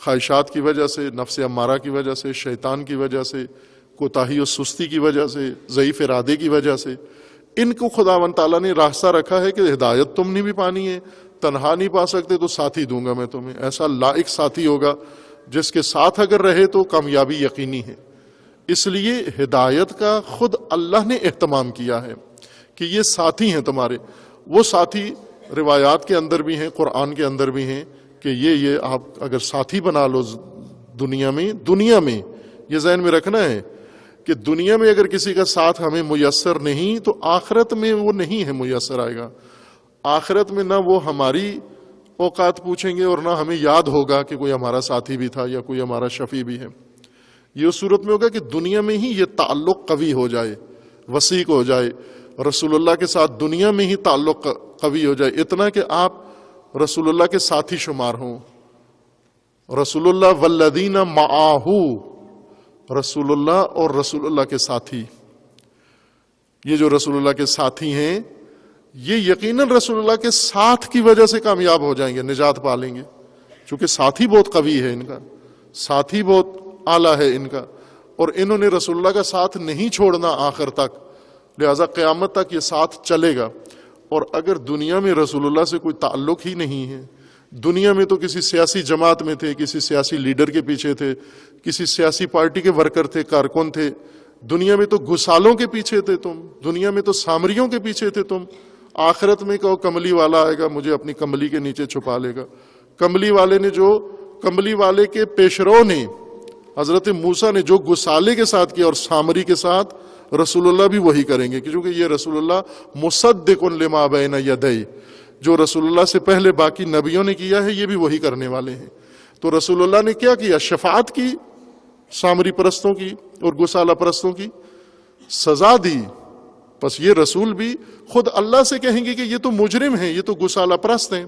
Speaker 1: خواہشات کی وجہ سے، نفس امارہ کی وجہ سے، شیطان کی وجہ سے، کوتاہی و سستی کی وجہ سے، ضعیف ارادے کی وجہ سے. ان کو خداوند تعالیٰ نے راستہ رکھا ہے کہ ہدایت تم نے بھی پانی ہے، تنہا نہیں پا سکتے تو ساتھی دوں گا میں تمہیں، ایسا لائق ساتھی ہوگا جس کے ساتھ اگر رہے تو کامیابی یقینی ہے. اس لیے ہدایت کا خود اللہ نے اہتمام کیا ہے کہ یہ ساتھی ہیں تمہارے. وہ ساتھی روایات کے اندر بھی ہیں، قرآن کے اندر بھی ہیں کہ یہ آپ اگر ساتھی بنا لو دنیا میں یہ ذہن میں رکھنا ہے کہ دنیا میں اگر کسی کا ساتھ ہمیں میسر نہیں تو آخرت میں وہ نہیں ہے میسر آئے گا. آخرت میں نہ وہ ہماری اوقات پوچھیں گے اور نہ ہمیں یاد ہوگا کہ کوئی ہمارا ساتھی بھی تھا یا کوئی ہمارا شفیع بھی ہے. یہ اس صورت میں ہوگا کہ دنیا میں ہی یہ تعلق قوی ہو جائے، وسیع ہو جائے، رسول اللہ کے ساتھ دنیا میں ہی تعلق قوی ہو جائے، اتنا کہ آپ رسول اللہ کے ساتھی شمار ہوں. رسول اللہ والذین معاہ، رسول اللہ اور رسول اللہ کے ساتھی. یہ جو رسول اللہ کے ساتھی ہیں یہ یقیناً رسول اللہ کے ساتھ کی وجہ سے کامیاب ہو جائیں گے، نجات پا لیں گے، چونکہ ساتھی بہت قوی ہے ان کا، ساتھی بہت اعلیٰ ہے ان کا، اور انہوں نے رسول اللہ کا ساتھ نہیں چھوڑنا آخر تک، لہذا قیامت تک یہ ساتھ چلے گا. اور اگر دنیا میں رسول اللہ سے کوئی تعلق ہی نہیں ہے، دنیا میں تو کسی سیاسی جماعت میں تھے، کسی سیاسی لیڈر کے پیچھے تھے، کسی سیاسی پارٹی کے ورکر تھے، کارکن تھے، دنیا میں تو گھسالوں کے پیچھے تھے تم، دنیا میں تو سامریوں کے پیچھے تھے تم، آخرت میں کہو کملی والا آئے گا مجھے اپنی کملی کے نیچے چھپا لے گا. کملی والے نے جو کملی والے کے پیشرو نے حضرت موسیٰ نے جو گسالے کے ساتھ کیا اور سامری کے ساتھ رسول اللہ بھی وہی کریں گے، کیونکہ یہ رسول اللہ مصدق لما بین یدیہ، جو رسول اللہ سے پہلے باقی نبیوں نے کیا ہے یہ بھی وہی کرنے والے ہیں. تو رسول اللہ نے کیا کیا؟ شفاعت کی، سامری پرستوں کی اور گسالہ پرستوں کی سزا دی. بس یہ رسول بھی خود اللہ سے کہیں گے کہ یہ تو مجرم ہیں، یہ تو گسالہ پرست ہیں،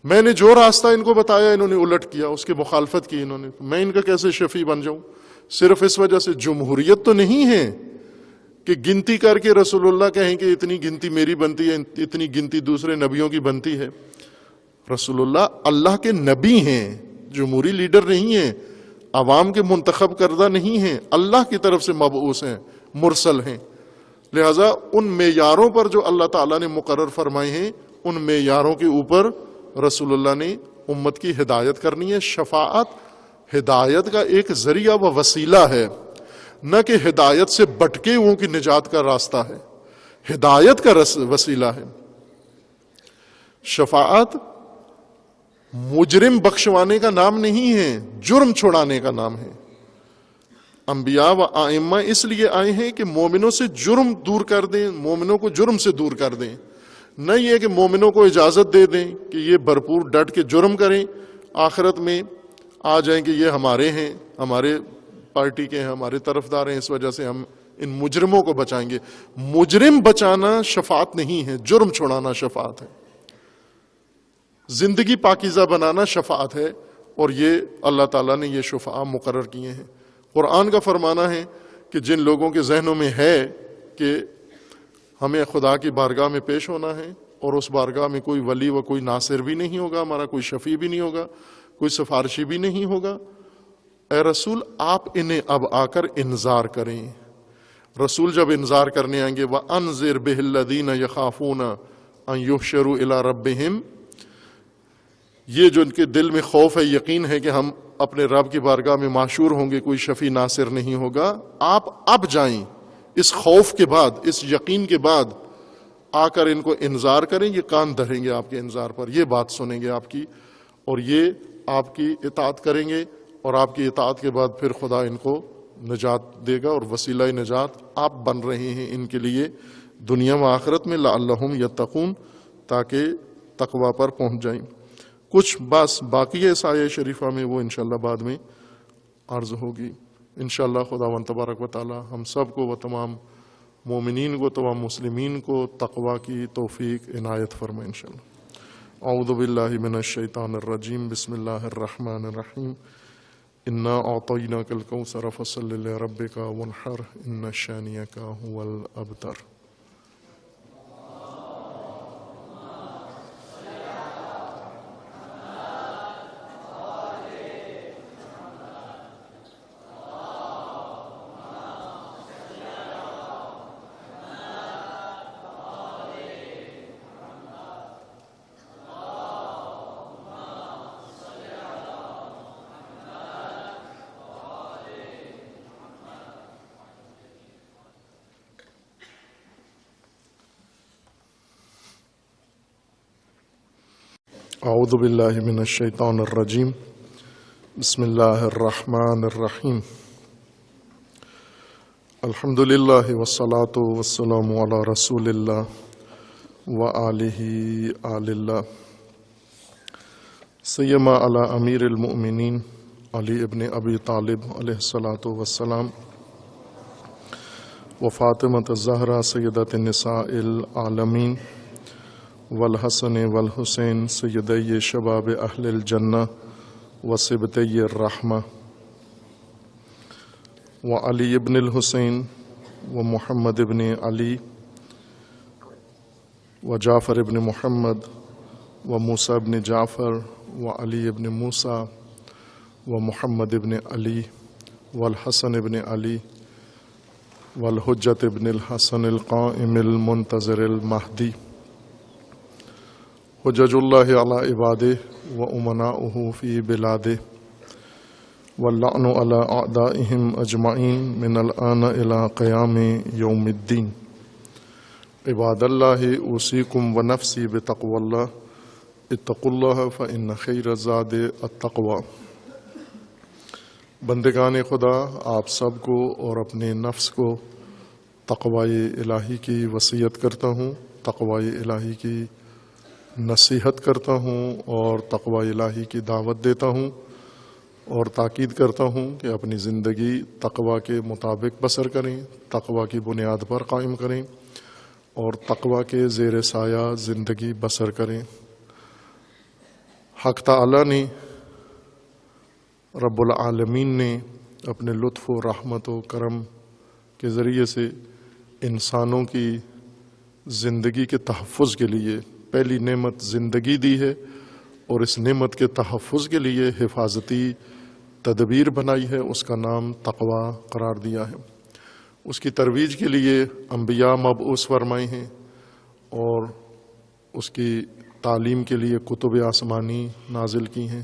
Speaker 1: میں نے جو راستہ ان کو بتایا انہوں نے الٹ کیا، اس کی مخالفت کی انہوں نے، میں ان کا کیسے شفیع بن جاؤں؟ صرف اس وجہ سے جمہوریت تو نہیں ہے کہ گنتی کر کے رسول اللہ کہیں کہ اتنی گنتی میری بنتی ہے، اتنی گنتی دوسرے نبیوں کی بنتی ہے. رسول اللہ اللہ کے نبی ہیں، جمہوری لیڈر نہیں ہیں، عوام کے منتخب کردہ نہیں ہیں، اللہ کی طرف سے مبعوث ہیں، مرسل ہیں. لہذا ان معیاروں پر جو اللہ تعالیٰ نے مقرر فرمائے ہیں، ان معیاروں کے اوپر رسول اللہ نے امت کی ہدایت کرنی ہے. شفاعت ہدایت کا ایک ذریعہ و وسیلہ ہے، نہ کہ ہدایت سے بٹکے ہوئوں کی نجات کا راستہ ہے، ہدایت کا وسیلہ ہے. شفاعت مجرم بخشوانے کا نام نہیں ہے، جرم چھڑانے کا نام ہے. انبیاء و ائمہ اس لیے آئے ہیں کہ مومنوں سے جرم دور کر دیں، مومنوں کو جرم سے دور کر دیں. نہ یہ کہ مومنوں کو اجازت دے دیں کہ یہ بھرپور ڈٹ کے جرم کریں، آخرت میں آ جائیں کہ یہ ہمارے ہیں، ہمارے پارٹی کے ہیں، ہمارے طرفدار ہیں، اس وجہ سے ہم ان مجرموں کو بچائیں گے۔ مجرم بچانا شفاعت نہیں ہے، جرم چھڑانا شفاعت ہے۔ زندگی پاکیزہ بنانا شفاعت ہے، اور یہ اللہ تعالیٰ نے یہ شفعاء مقرر کیے ہیں۔ قرآن کا فرمانا ہے کہ جن لوگوں کے ذہنوں میں ہے کہ ہمیں خدا کی بارگاہ میں پیش ہونا ہے، اور اس بارگاہ میں کوئی ولی و کوئی ناصر بھی نہیں ہوگا، ہمارا کوئی شفیع بھی نہیں ہوگا، کوئی سفارشی بھی نہیں ہوگا، اے رسول آپ انہیں اب آ کر انذار کریں۔ رسول جب انذار کرنے آئیں گے وَأَنذِرْ بِهِ الَّذِينَ يَخَافُونَ أَن يُحْشَرُوا إِلَىٰ رَبِّهِمْ، یہ جو ان کے دل میں خوف ہے، یقین ہے کہ ہم اپنے رب کی بارگاہ میں محشور ہوں گے، کوئی شفیع ناصر نہیں ہوگا، آپ اب جائیں، اس خوف کے بعد، اس یقین کے بعد آ کر ان کو انذار کریں، یہ کان دھریں گے آپ کے انذار پر، یہ بات سنیں گے آپ کی، اور یہ آپ کی اطاعت کریں گے، اور آپ کی اطاعت کے بعد پھر خدا ان کو نجات دے گا، اور وسیلہ نجات آپ بن رہے ہیں ان کے لیے دنیا و آخرت میں، لعلہم یتقون، تاکہ تقوی پر پہنچ جائیں۔ کچھ بس باقی ہے اس آیہ شریفہ میں، وہ انشاءاللہ بعد میں عرض ہوگی۔ انشاءاللہ خداوند تبارک و تعالی ہم سب کو و تمام مومنین کو، تمام مسلمین کو تقوی کی توفیق عنایت فرمائے انشاءاللہ۔ اعوذ باللہ من الشیطان الرجیم، بسم اللہ الرحمن الرحیم، انا اعطیناک الکوثر فصل لربک وانحر ان شانئک هو الابتر۔ اعوذ باللہ من الشیطان الرجیم، بسم اللہ الرحمن الرحیم، الحمد للہ والصلاة والسلام علی رسول اللہ وآلہ آل اللہ، سیما علی امیر المؤمنین علی ابن ابی طالب علیہ الصلاۃ والسلام، وفاطمۃ الزہرا سیدۃ النساء العالمین، والحسن والحسین سیدی شباب اہل الجنہ وصبطی الرحمہ، وعلی ابن الحسین ومحمد ابن علی وجعفر ابن محمد وموسیٰ ابن جعفر وعلی ابن موسیٰ ومحمد ابن علی والحسن ابن علی والحجت ابن الحسن القائم المنتظر المہدی، حجج اللہ علی عبادہ و امناؤہ فی بلادہ، واللعن علی اعدائہم اجمعین من الآن الی قیام یوم الدین۔ عباد اللہ اوصیکم و نفسی بتقوی اللہ، اتقوا اللہ فإن خیر الزاد التقوی۔ بندگان خدا، آپ سب کو اور اپنے نفس کو تقوی الہی کی وصیت کرتا ہوں، تقوی الہی کی نصیحت کرتا ہوں، اور تقوی الہی کی دعوت دیتا ہوں، اور تاکید کرتا ہوں کہ اپنی زندگی تقوی کے مطابق بسر کریں، تقوی کی بنیاد پر قائم کریں، اور تقوی کے زیر سایہ زندگی بسر کریں۔ حق تعالی نے، رب العالمین نے اپنے لطف و رحمت و کرم کے ذریعے سے انسانوں کی زندگی کے تحفظ کے لیے پہلی نعمت زندگی دی ہے، اور اس نعمت کے تحفظ کے لیے حفاظتی تدبیر بنائی ہے، اس کا نام تقوی قرار دیا ہے۔ اس کی ترویج کے لیے انبیاء مبعوث فرمائے ہیں، اور اس کی تعلیم کے لیے کتب آسمانی نازل کی ہیں،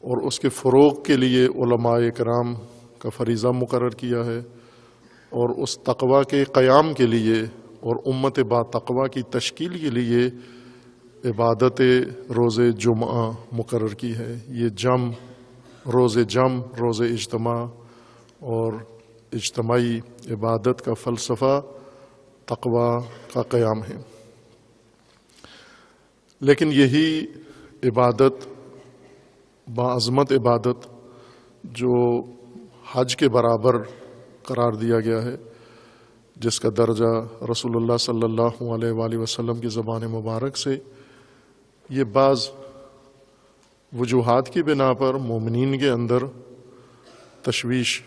Speaker 1: اور اس کے فروغ کے لیے علماء کرام کا فریضہ مقرر کیا ہے، اور اس تقوی کے قیام کے لیے اور امت با تقوی کی تشکیل کے لیے عبادت روز جمعہ مقرر کی ہے۔ یہ روز اجتماع اور اجتماعی عبادت کا فلسفہ تقوی کا قیام ہے۔ لیکن یہی عبادت، باعظمت عبادت جو حج کے برابر قرار دیا گیا ہے، جس کا درجہ رسول اللہ صلی اللہ علیہ وآلہ وسلم کی زبان مبارک سے یہ بعض وجوہات کی بنا پر مومنین کے اندر تشویش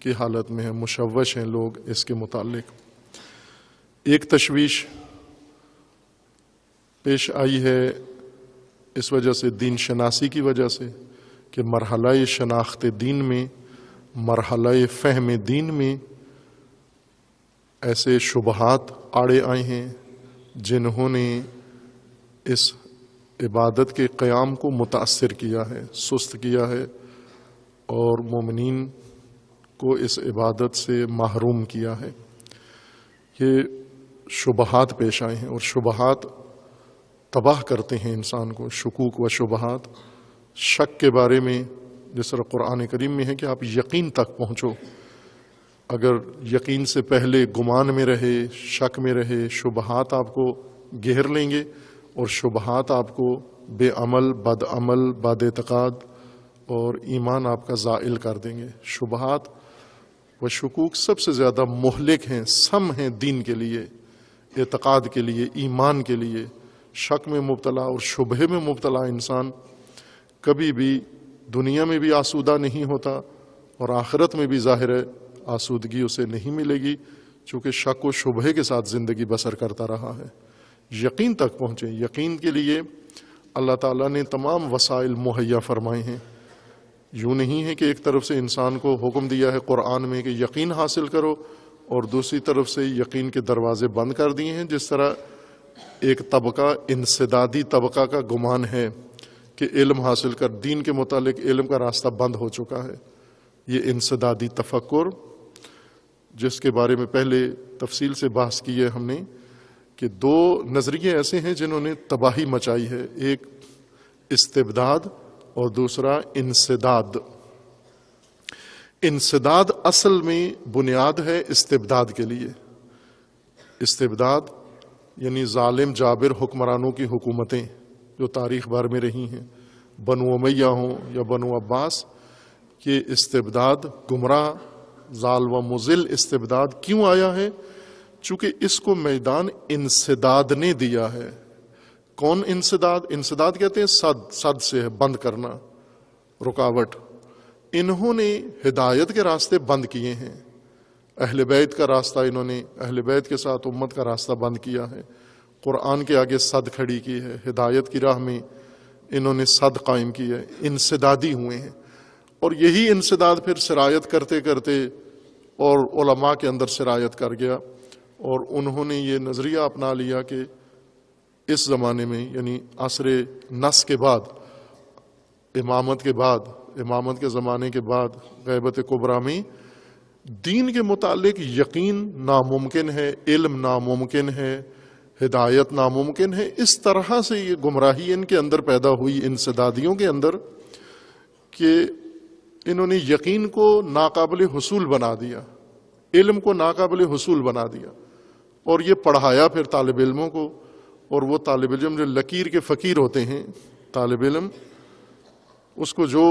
Speaker 1: کی حالت میں ہیں، مشوش ہیں لوگ اس کے متعلق۔ ایک تشویش پیش آئی ہے اس وجہ سے، دین شناسی کی وجہ سے، کہ مرحلہ شناخت دین میں، مرحلہ فہم دین میں ایسے شبہات آڑے آئے ہیں جنہوں نے اس عبادت کے قیام کو متاثر کیا ہے، سست کیا ہے، اور مومنین کو اس عبادت سے محروم کیا ہے۔ یہ شبہات پیش آئے ہیں، اور شبہات تباہ کرتے ہیں انسان کو۔ شکوک و شبہات، شک کے بارے میں جس طرح قرآن کریم میں ہے کہ آپ یقین تک پہنچو، اگر یقین سے پہلے گمان میں رہے، شک میں رہے، شبہات آپ کو گھیر لیں گے، اور شبہات آپ کو بے عمل، بد عمل، بد اعتقاد اور ایمان آپ کا زائل کر دیں گے۔ شبہات و شکوک سب سے زیادہ مہلک ہیں، سم ہیں دین کے لیے، اعتقاد کے لیے، ایمان کے لیے۔ شک میں مبتلا اور شبہے میں مبتلا انسان کبھی بھی دنیا میں بھی آسودہ نہیں ہوتا، اور آخرت میں بھی ظاہر ہے آسودگی اسے نہیں ملے گی، چونکہ شک و شبہے کے ساتھ زندگی بسر کرتا رہا ہے۔ یقین تک پہنچے۔ یقین کے لیے اللہ تعالیٰ نے تمام وسائل مہیا فرمائے ہیں۔ یوں نہیں ہے کہ ایک طرف سے انسان کو حکم دیا ہے قرآن میں کہ یقین حاصل کرو، اور دوسری طرف سے یقین کے دروازے بند کر دیے ہیں، جس طرح ایک طبقہ انسدادی طبقہ کا گمان ہے کہ علم حاصل کر دین کے متعلق علم کا راستہ بند ہو چکا ہے۔ یہ انسدادی تفکر، جس کے بارے میں پہلے تفصیل سے بحث کی ہے ہم نے، کہ دو نظریے ایسے ہیں جنہوں نے تباہی مچائی ہے، ایک استبداد اور دوسرا انسداد۔ انسداد اصل میں بنیاد ہے استبداد کے لیے۔ استبداد یعنی ظالم جابر حکمرانوں کی حکومتیں جو تاریخ بھر میں رہی ہیں، بنو امیہ ہوں یا بنو عباس، یہ استبداد گمراہ، ضال و مضل استبداد کیوں آیا ہے؟ چونکہ اس کو میدان انسداد نے دیا ہے۔ کون انسداد؟ انسداد کہتے ہیں صد سے ہے، بند کرنا، رکاوٹ۔ انہوں نے ہدایت کے راستے بند کیے ہیں، اہل بیت کا راستہ انہوں نے، اہل بیت کے ساتھ امت کا راستہ بند کیا ہے، قرآن کے آگے صد کھڑی کی ہے، ہدایت کی راہ میں انہوں نے صد قائم کی ہے، انسدادی ہوئے ہیں۔ اور یہی انسداد پھر سرایت کرتے کرتے اور علماء کے اندر سرایت کر گیا، اور انہوں نے یہ نظریہ اپنا لیا کہ اس زمانے میں، یعنی عصر نس کے بعد، امامت کے بعد، امامت کے زمانے کے بعد، غیبت کبریٰ میں دین کے متعلق یقین ناممکن ہے، علم ناممکن ہے، ہدایت ناممکن ہے۔ اس طرح سے یہ گمراہی ان کے اندر پیدا ہوئی، انسدادیوں کے اندر، کہ انہوں نے یقین کو ناقابل حصول بنا دیا، علم کو ناقابل حصول بنا دیا، اور یہ پڑھایا پھر طالب علموں کو۔ اور وہ طالب علم جو لکیر کے فقیر ہوتے ہیں، طالب علم، اس کو جو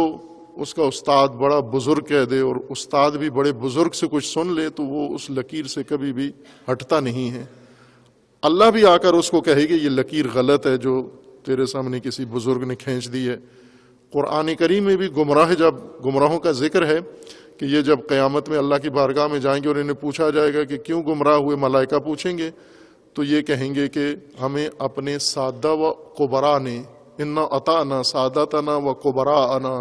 Speaker 1: اس کا استاد بڑا بزرگ کہہ دے، اور استاد بھی بڑے بزرگ سے کچھ سن لے، تو وہ اس لکیر سے کبھی بھی ہٹتا نہیں ہے۔ اللہ بھی آ کر اس کو کہے کہ یہ لکیر غلط ہے جو تیرے سامنے کسی بزرگ نے کھینچ دی ہے۔ قرآن کریم میں بھی گمراہوں کا ذکر ہے کہ یہ جب قیامت میں اللہ کی بارگاہ میں جائیں گے اور انہیں پوچھا جائے گا کہ کیوں گمراہ ہوئے، ملائکہ پوچھیں گے تو یہ کہیں گے کہ ہمیں اپنے سادہ و قبراء نے، انا اطعنا سادتنا و قبراءنا،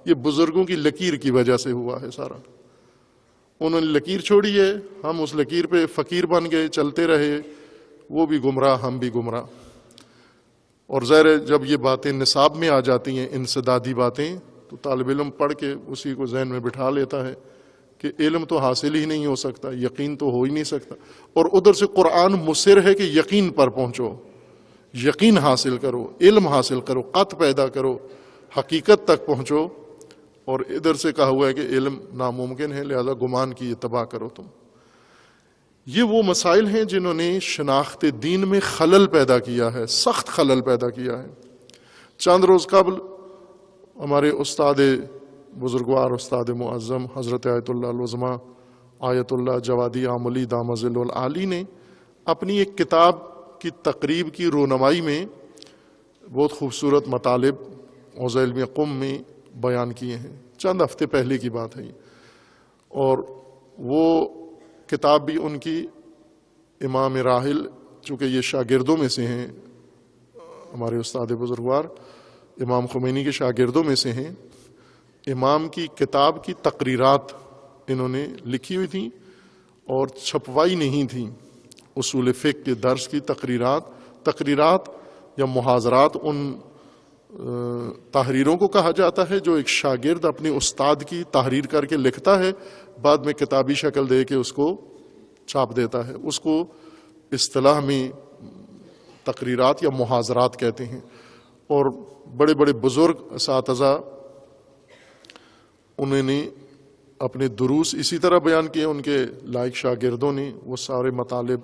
Speaker 1: یہ بزرگوں کی لکیر کی وجہ سے ہوا ہے سارا۔ انہوں نے لکیر چھوڑی ہے، ہم اس لکیر پہ فقیر بن گئے، چلتے رہے، وہ بھی گمراہ، ہم بھی گمراہ۔ اور ظاہر ہے جب یہ باتیں نصاب میں آ جاتی ہیں، انسدادی باتیں، تو طالب علم پڑھ کے اسی کو ذہن میں بٹھا لیتا ہے کہ علم تو حاصل ہی نہیں ہو سکتا، یقین تو ہو ہی نہیں سکتا۔ اور ادھر سے قرآن مصر ہے کہ یقین پر پہنچو، یقین حاصل کرو، علم حاصل کرو، قط پیدا کرو، حقیقت تک پہنچو۔ اور ادھر سے کہا ہوا ہے کہ علم ناممکن ہے، لہذا گمان کی اتباع کرو تم۔ یہ وہ مسائل ہیں جنہوں نے شناخت دین میں خلل پیدا کیا ہے، سخت خلل پیدا کیا ہے۔ چند روز قبل ہمارے استاد بزرگوار، استاد معظم حضرت آیت اللہ العظمیٰ آیت اللہ جوادی عاملی دامہ ظل العالی نے اپنی ایک کتاب کی تقریب کی رونمائی میں بہت خوبصورت مطالب حوزہ علم قم میں بیان کیے ہیں، چند ہفتے پہلے کی بات ہے یہ۔ اور وہ کتاب بھی ان کی امام راحل، چونکہ یہ شاگردوں میں سے ہیں، ہمارے استاد بزرگوار امام خمینی کے شاگردوں میں سے ہیں، امام کی کتاب کی تقریرات انہوں نے لکھی ہوئی تھیں اور چھپوائی نہیں تھیں۔ اصول فقہ کے درس کی تقریرات یا محاضرات ان تحریروں کو کہا جاتا ہے جو ایک شاگرد اپنے استاد کی تحریر کر کے لکھتا ہے، بعد میں کتابی شکل دے کے اس کو چھاپ دیتا ہے، اس کو اصطلاح میں تقریرات یا محاضرات کہتے ہیں۔ اور بڑے بڑے بزرگ اساتذہ انہوں نے اپنے دروس اسی طرح بیان کیے، ان کے لائق شاگردوں نے وہ سارے مطالب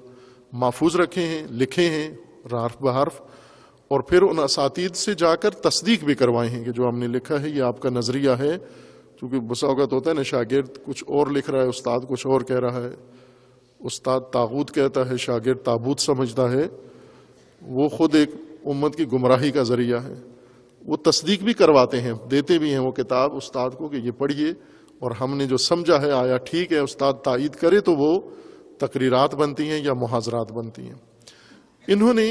Speaker 1: محفوظ رکھے ہیں، لکھے ہیں حرف بحرف، اور پھر ان اساتید سے جا کر تصدیق بھی کروائے ہیں کہ جو ہم نے لکھا ہے یہ آپ کا نظریہ ہے، کیونکہ بسا اوقات ہوتا ہے نا شاگرد کچھ اور لکھ رہا ہے، استاد کچھ اور کہہ رہا ہے، استاد طاغوت کہتا ہے، شاگرد تابوت سمجھتا ہے، وہ خود ایک امت کی گمراہی کا ذریعہ ہے۔ وہ تصدیق بھی کرواتے ہیں، دیتے بھی ہیں وہ کتاب استاد کو کہ یہ پڑھیے، اور ہم نے جو سمجھا ہے آیا ٹھیک ہے، استاد تائید کرے تو وہ تقریرات بنتی ہیں یا محاضرات بنتی ہیں۔ انہوں نے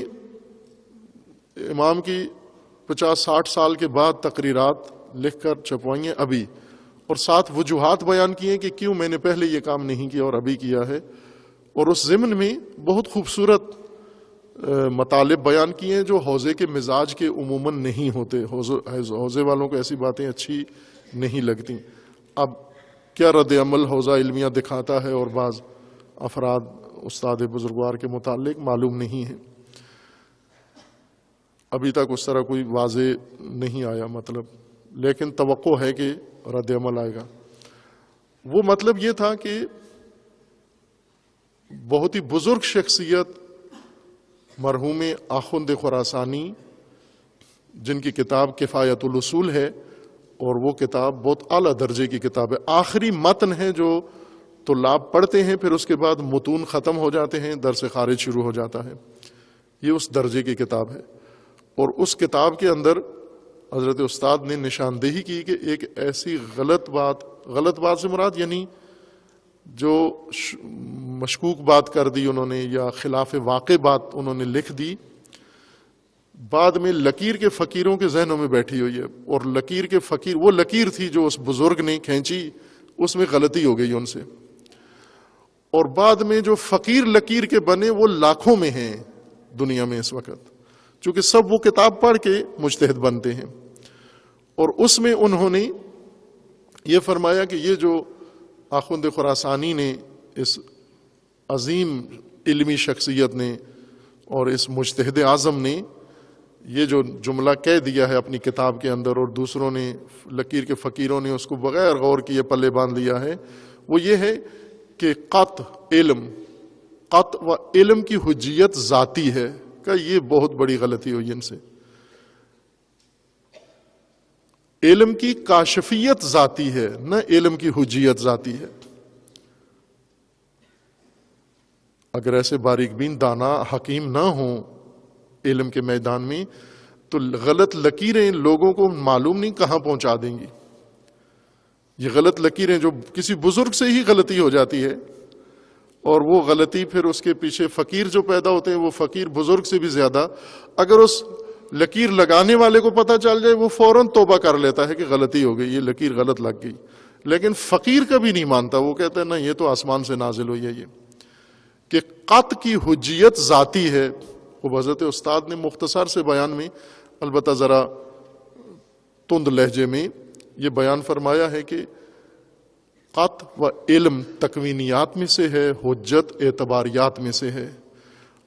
Speaker 1: امام کی 50-60 سال کے بعد تقریرات لکھ کر چھپوائی ہیں ابھی، اور ساتھ وجوہات بیان کیے کہ کیوں میں نے پہلے یہ کام نہیں کیا اور ابھی کیا ہے، اور اس ضمن میں بہت خوبصورت مطالب بیان کیے ہیں جو حوزے کے مزاج کے عموماً نہیں ہوتے، حوزے والوں کو ایسی باتیں اچھی نہیں لگتی۔ اب کیا رد عمل حوزہ علمیہ دکھاتا ہے اور بعض افراد استاد بزرگوار کے متعلق معلوم نہیں ہے، ابھی تک اس طرح کوئی واضح نہیں آیا مطلب، لیکن توقع ہے کہ رد عمل آئے گا۔ وہ مطلب یہ تھا کہ بہت ہی بزرگ شخصیت مرحوم آخوند خراسانی، جن کی کتاب کفایت الاصول ہے، اور وہ کتاب بہت اعلیٰ درجے کی کتاب ہے، آخری متن ہے جو طلاب پڑھتے ہیں، پھر اس کے بعد متون ختم ہو جاتے ہیں، درس خارج شروع ہو جاتا ہے، یہ اس درجے کی کتاب ہے۔ اور اس کتاب کے اندر حضرت استاد نے نشاندہی کی کہ ایک ایسی غلط بات سے مراد یعنی جو مشکوک بات کر دی انہوں نے یا خلاف واقع بات انہوں نے لکھ دی، بعد میں لکیر کے فقیروں کے ذہنوں میں بیٹھی ہوئی ہے، اور لکیر کے فقیر وہ لکیر تھی جو اس بزرگ نے کھینچی، اس میں غلطی ہو گئی ان سے، اور بعد میں جو فقیر لکیر کے بنے وہ لاکھوں میں ہیں دنیا میں اس وقت، چونکہ سب وہ کتاب پڑھ کے مجتہد بنتے ہیں۔ اور اس میں انہوں نے یہ فرمایا کہ یہ جو آخوند خراسانی نے، اس عظیم علمی شخصیت نے اور اس مجتہد اعظم نے یہ جو جملہ کہہ دیا ہے اپنی کتاب کے اندر، اور دوسروں نے لکیر کے فقیروں نے اس کو بغیر غور کیے پلے باندھ لیا ہے، وہ یہ ہے کہ قط و علم کی حجیت ذاتی ہے، کہ یہ بہت بڑی غلطی ہوئی ان سے۔ علم کی کاشفیت ذاتی ہے، نہ علم کی حجیت ذاتی ہے۔ اگر ایسے باریک بین دانا حکیم نہ ہوں علم کے میدان میں تو غلط لکیریں لوگوں کو معلوم نہیں کہاں پہنچا دیں گی۔ یہ غلط لکیریں جو کسی بزرگ سے ہی غلطی ہو جاتی ہے، اور وہ غلطی پھر اس کے پیچھے فقیر جو پیدا ہوتے ہیں، وہ فقیر بزرگ سے بھی زیادہ، اگر اس لکیر لگانے والے کو پتہ چل جائے وہ فوراً توبہ کر لیتا ہے کہ غلطی ہو گئی، یہ لکیر غلط لگ گئی، لیکن فقیر کبھی نہیں مانتا، وہ کہتا ہے نہ یہ تو آسمان سے نازل ہوئی ہے، یہ کہ قط کی حجیت ذاتی ہے۔ وہ حضرت استاد نے مختصر سے بیان میں، البتہ ذرا تند لہجے میں یہ بیان فرمایا ہے کہ قط و علم تکوینیات میں سے ہے، حجت اعتباریات میں سے ہے،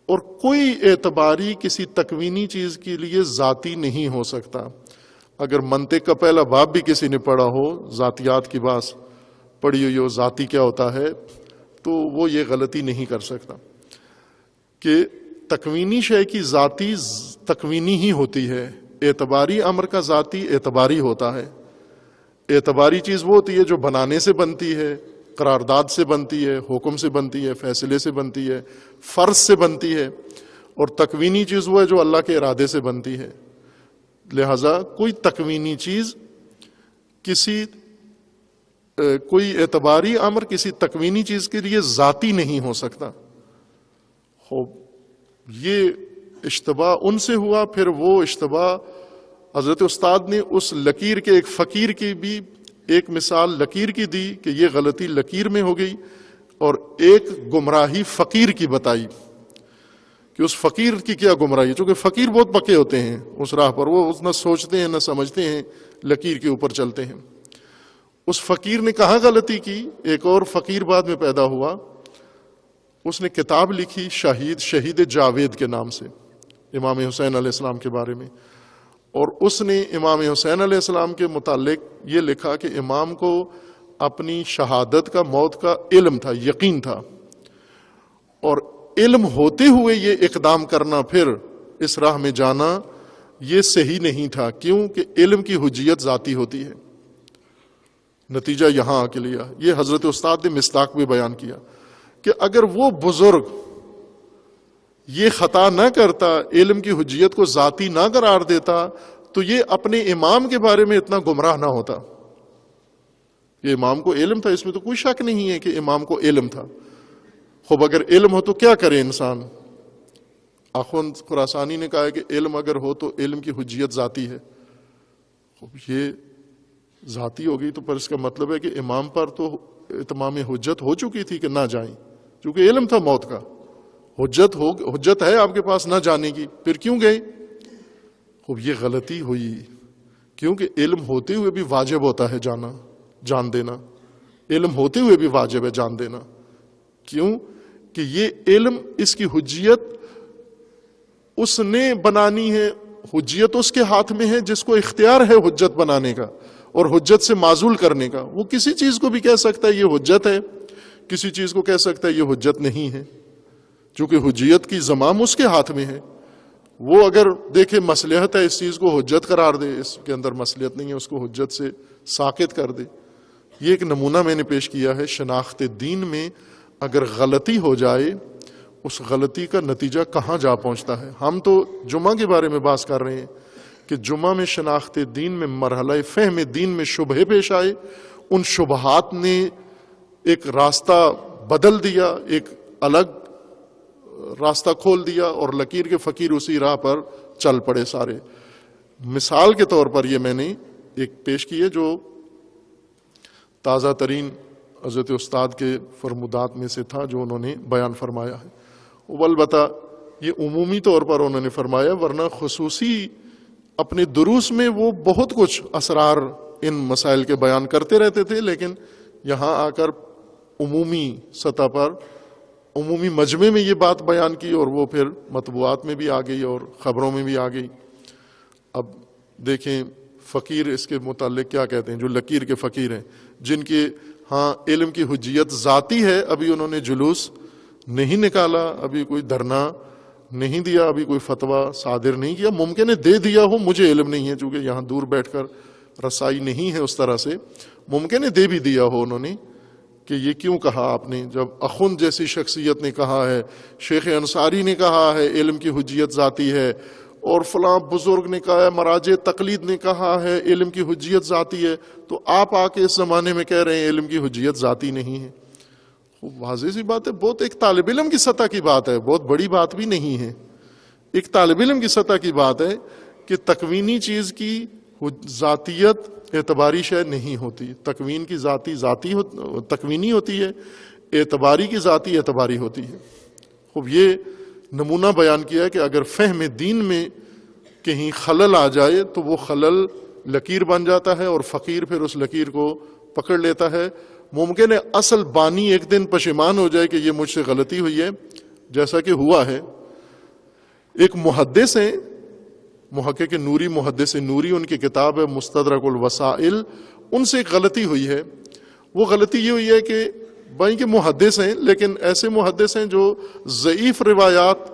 Speaker 1: اور کوئی اعتباری کسی تکوینی چیز کے لیے ذاتی نہیں ہو سکتا۔ اگر منطق کا پہلا باب بھی کسی نے پڑھا ہو، ذاتیات کی بات پڑھی ہوئی ہو، ذاتی کیا ہوتا ہے، تو وہ یہ غلطی نہیں کر سکتا کہ تکوینی شے کی ذاتی تکوینی ہی ہوتی ہے، اعتباری امر کا ذاتی اعتباری ہوتا ہے۔ اعتباری چیز وہ ہوتی ہے جو بنانے سے بنتی ہے، قرارداد سے بنتی ہے، حکم سے بنتی ہے، فیصلے سے بنتی ہے، فرض سے بنتی ہے، اور تکوینی چیز وہ ہے جو اللہ کے ارادے سے بنتی ہے۔ لہذا کوئی تکوینی چیز کوئی اعتباری امر کسی تکوینی چیز کے لیے ذاتی نہیں ہو سکتا۔ یہ اشتباہ ان سے ہوا، پھر وہ اشتباہ حضرت استاد نے اس لکیر کے ایک فقیر کی بھی ایک مثال لکیر کی دی کہ یہ غلطی لکیر میں ہو گئی، اور ایک گمراہی فقیر کی بتائی کہ اس فقیر کی کیا گمراہی، چونکہ فقیر بہت پکے ہوتے ہیں اس راہ پر، وہ نہ سوچتے ہیں نہ سمجھتے ہیں، لکیر کے اوپر چلتے ہیں۔ اس فقیر نے کہاں غلطی کی؟ ایک اور فقیر بعد میں پیدا ہوا، اس نے کتاب لکھی شہید جاوید کے نام سے امام حسین علیہ السلام کے بارے میں، اور اس نے امام حسین علیہ السلام کے متعلق یہ لکھا کہ امام کو اپنی شہادت کا، موت کا علم تھا، یقین تھا، اور علم ہوتے ہوئے یہ اقدام کرنا، پھر اس راہ میں جانا، یہ صحیح نہیں تھا۔ کیوں کہ علم کی حجیت ذاتی ہوتی ہے۔ نتیجہ یہاں آ کے لیا، یہ حضرت استاد نے مصداق بھی بیان کیا کہ اگر وہ بزرگ یہ خطا نہ کرتا، علم کی حجیت کو ذاتی نہ قرار دیتا، تو یہ اپنے امام کے بارے میں اتنا گمراہ نہ ہوتا۔ یہ امام کو علم تھا، اس میں تو کوئی شک نہیں ہے کہ امام کو علم تھا۔ خوب اگر علم ہو تو کیا کرے انسان؟ اخوند خراسانی نے کہا ہے کہ علم اگر ہو تو علم کی حجیت ذاتی ہے۔ خوب یہ ذاتی ہو گئی تو پر اس کا مطلب ہے کہ امام پر تو اتمام حجت ہو چکی تھی کہ نہ جائیں، چونکہ علم تھا موت کا، حجت ہے آپ کے پاس نہ جانے کی، پھر کیوں گئے؟ خوب یہ غلطی ہوئی، کیونکہ علم ہوتے ہوئے بھی واجب ہوتا ہے جان دینا، علم ہوتے ہوئے بھی واجب ہے جان دینا۔ کیوں کہ یہ علم، اس کی حجیت اس نے بنانی ہے، حجیت اس کے ہاتھ میں ہے جس کو اختیار ہے حجت بنانے کا اور حجت سے معزول کرنے کا۔ وہ کسی چیز کو بھی کہہ سکتا ہے یہ حجت ہے، کسی چیز کو کہہ سکتا ہے یہ حجت نہیں ہے، چونکہ حجیت کی زمام اس کے ہاتھ میں ہے۔ وہ اگر دیکھے مصلحت ہے اس چیز کو حجت قرار دے، اس کے اندر مصلحت نہیں ہے اس کو حجت سے ساقط کر دے۔ یہ ایک نمونہ میں نے پیش کیا ہے۔ شناخت دین میں اگر غلطی ہو جائے، اس غلطی کا نتیجہ کہاں جا پہنچتا ہے۔ ہم تو جمعہ کے بارے میں بات کر رہے ہیں کہ جمعہ میں شناخت دین میں مرحلہ فہم دین میں شبہے پیش آئے، ان شبہات نے ایک راستہ بدل دیا، ایک الگ راستہ کھول دیا، اور لکیر کے فقیر اسی راہ پر چل پڑے سارے۔ مثال کے طور پر یہ میں نے ایک پیش کی ہے جو تازہ ترین حضرت استاد کے فرمودات میں سے تھا، جو انہوں نے بیان فرمایا ہے۔ البتہ یہ عمومی طور پر انہوں نے فرمایا، ورنہ خصوصی اپنے دروس میں وہ بہت کچھ اسرار ان مسائل کے بیان کرتے رہتے تھے، لیکن یہاں آ کر عمومی سطح پر عمومی مجمع میں یہ بات بیان کی، اور وہ پھر مطبوعات میں بھی آ گئی اور خبروں میں بھی آ گئی۔ اب دیکھیں فقیر اس کے متعلق کیا کہتے ہیں، جو لکیر کے فقیر ہیں، جن کے ہاں علم کی حجیت ذاتی ہے، ابھی انہوں نے جلوس نہیں نکالا، ابھی کوئی دھرنا نہیں دیا، ابھی کوئی فتویٰ صادر نہیں کیا، ممکن ہے دے دیا ہو، مجھے علم نہیں ہے، چونکہ یہاں دور بیٹھ کر رسائی نہیں ہے اس طرح سے، ممکن ہے دے بھی دیا ہو انہوں نے کہ یہ کیوں کہا آپ نے، جب اخوند جیسی شخصیت نے کہا ہے، شیخ انصاری نے کہا ہے علم کی حجیت ذاتی ہے، اور فلاں بزرگ نے کہا ہے، مراجع تقلید نے کہا ہے علم کی حجیت ذاتی ہے، تو آپ آ کے اس زمانے میں کہہ رہے ہیں علم کی حجیت ذاتی نہیں ہے۔ واضح سی بات ہے، بہت ایک طالب علم کی سطح کی بات ہے، بہت بڑی بات بھی نہیں ہے، ایک طالب علم کی سطح کی بات ہے کہ تکوینی چیز کی ذاتیت اعتباری شے نہیں ہوتی، تکوین کی ذاتی تکوینی ہوتی ہے، اعتباری کی ذاتی اعتباری ہوتی ہے۔ خوب یہ نمونہ بیان کیا ہے کہ اگر فہم دین میں کہیں خلل آ جائے تو وہ خلل لکیر بن جاتا ہے، اور فقیر پھر اس لکیر کو پکڑ لیتا ہے۔ ممکن ہے اصل بانی ایک دن پشیمان ہو جائے کہ یہ مجھ سے غلطی ہوئی ہے، جیسا کہ ہوا ہے۔ ایک محدث ہیں، محقق نوری، محدث نوری، ان کی کتاب ہے مستدرک الوسائل، ان سے ایک غلطی ہوئی ہے۔ وہ غلطی یہ ہوئی ہے کہ بھائی کہ محدث ہیں، لیکن ایسے محدث ہیں جو ضعیف روایات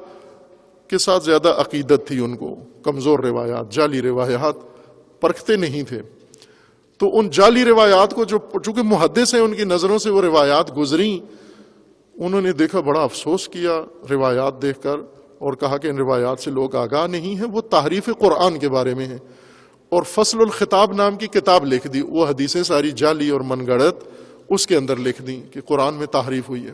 Speaker 1: کے ساتھ زیادہ عقیدت تھی ان کو، کمزور روایات، جعلی روایات پرکھتے نہیں تھے. تو ان جعلی روایات کو جو چونکہ محدث ہیں ان کی نظروں سے وہ روایات گزریں، انہوں نے دیکھا، بڑا افسوس کیا روایات دیکھ کر، اور کہا کہ ان روایات سے لوگ آگاہ نہیں ہیں. وہ تحریف قرآن کے بارے میں ہیں، اور فصل الخطاب نام کی کتاب لکھ دی. وہ حدیثیں ساری جعلی اور من گڑت اس کے اندر لکھ دیں کہ قرآن میں تحریف ہوئی ہے.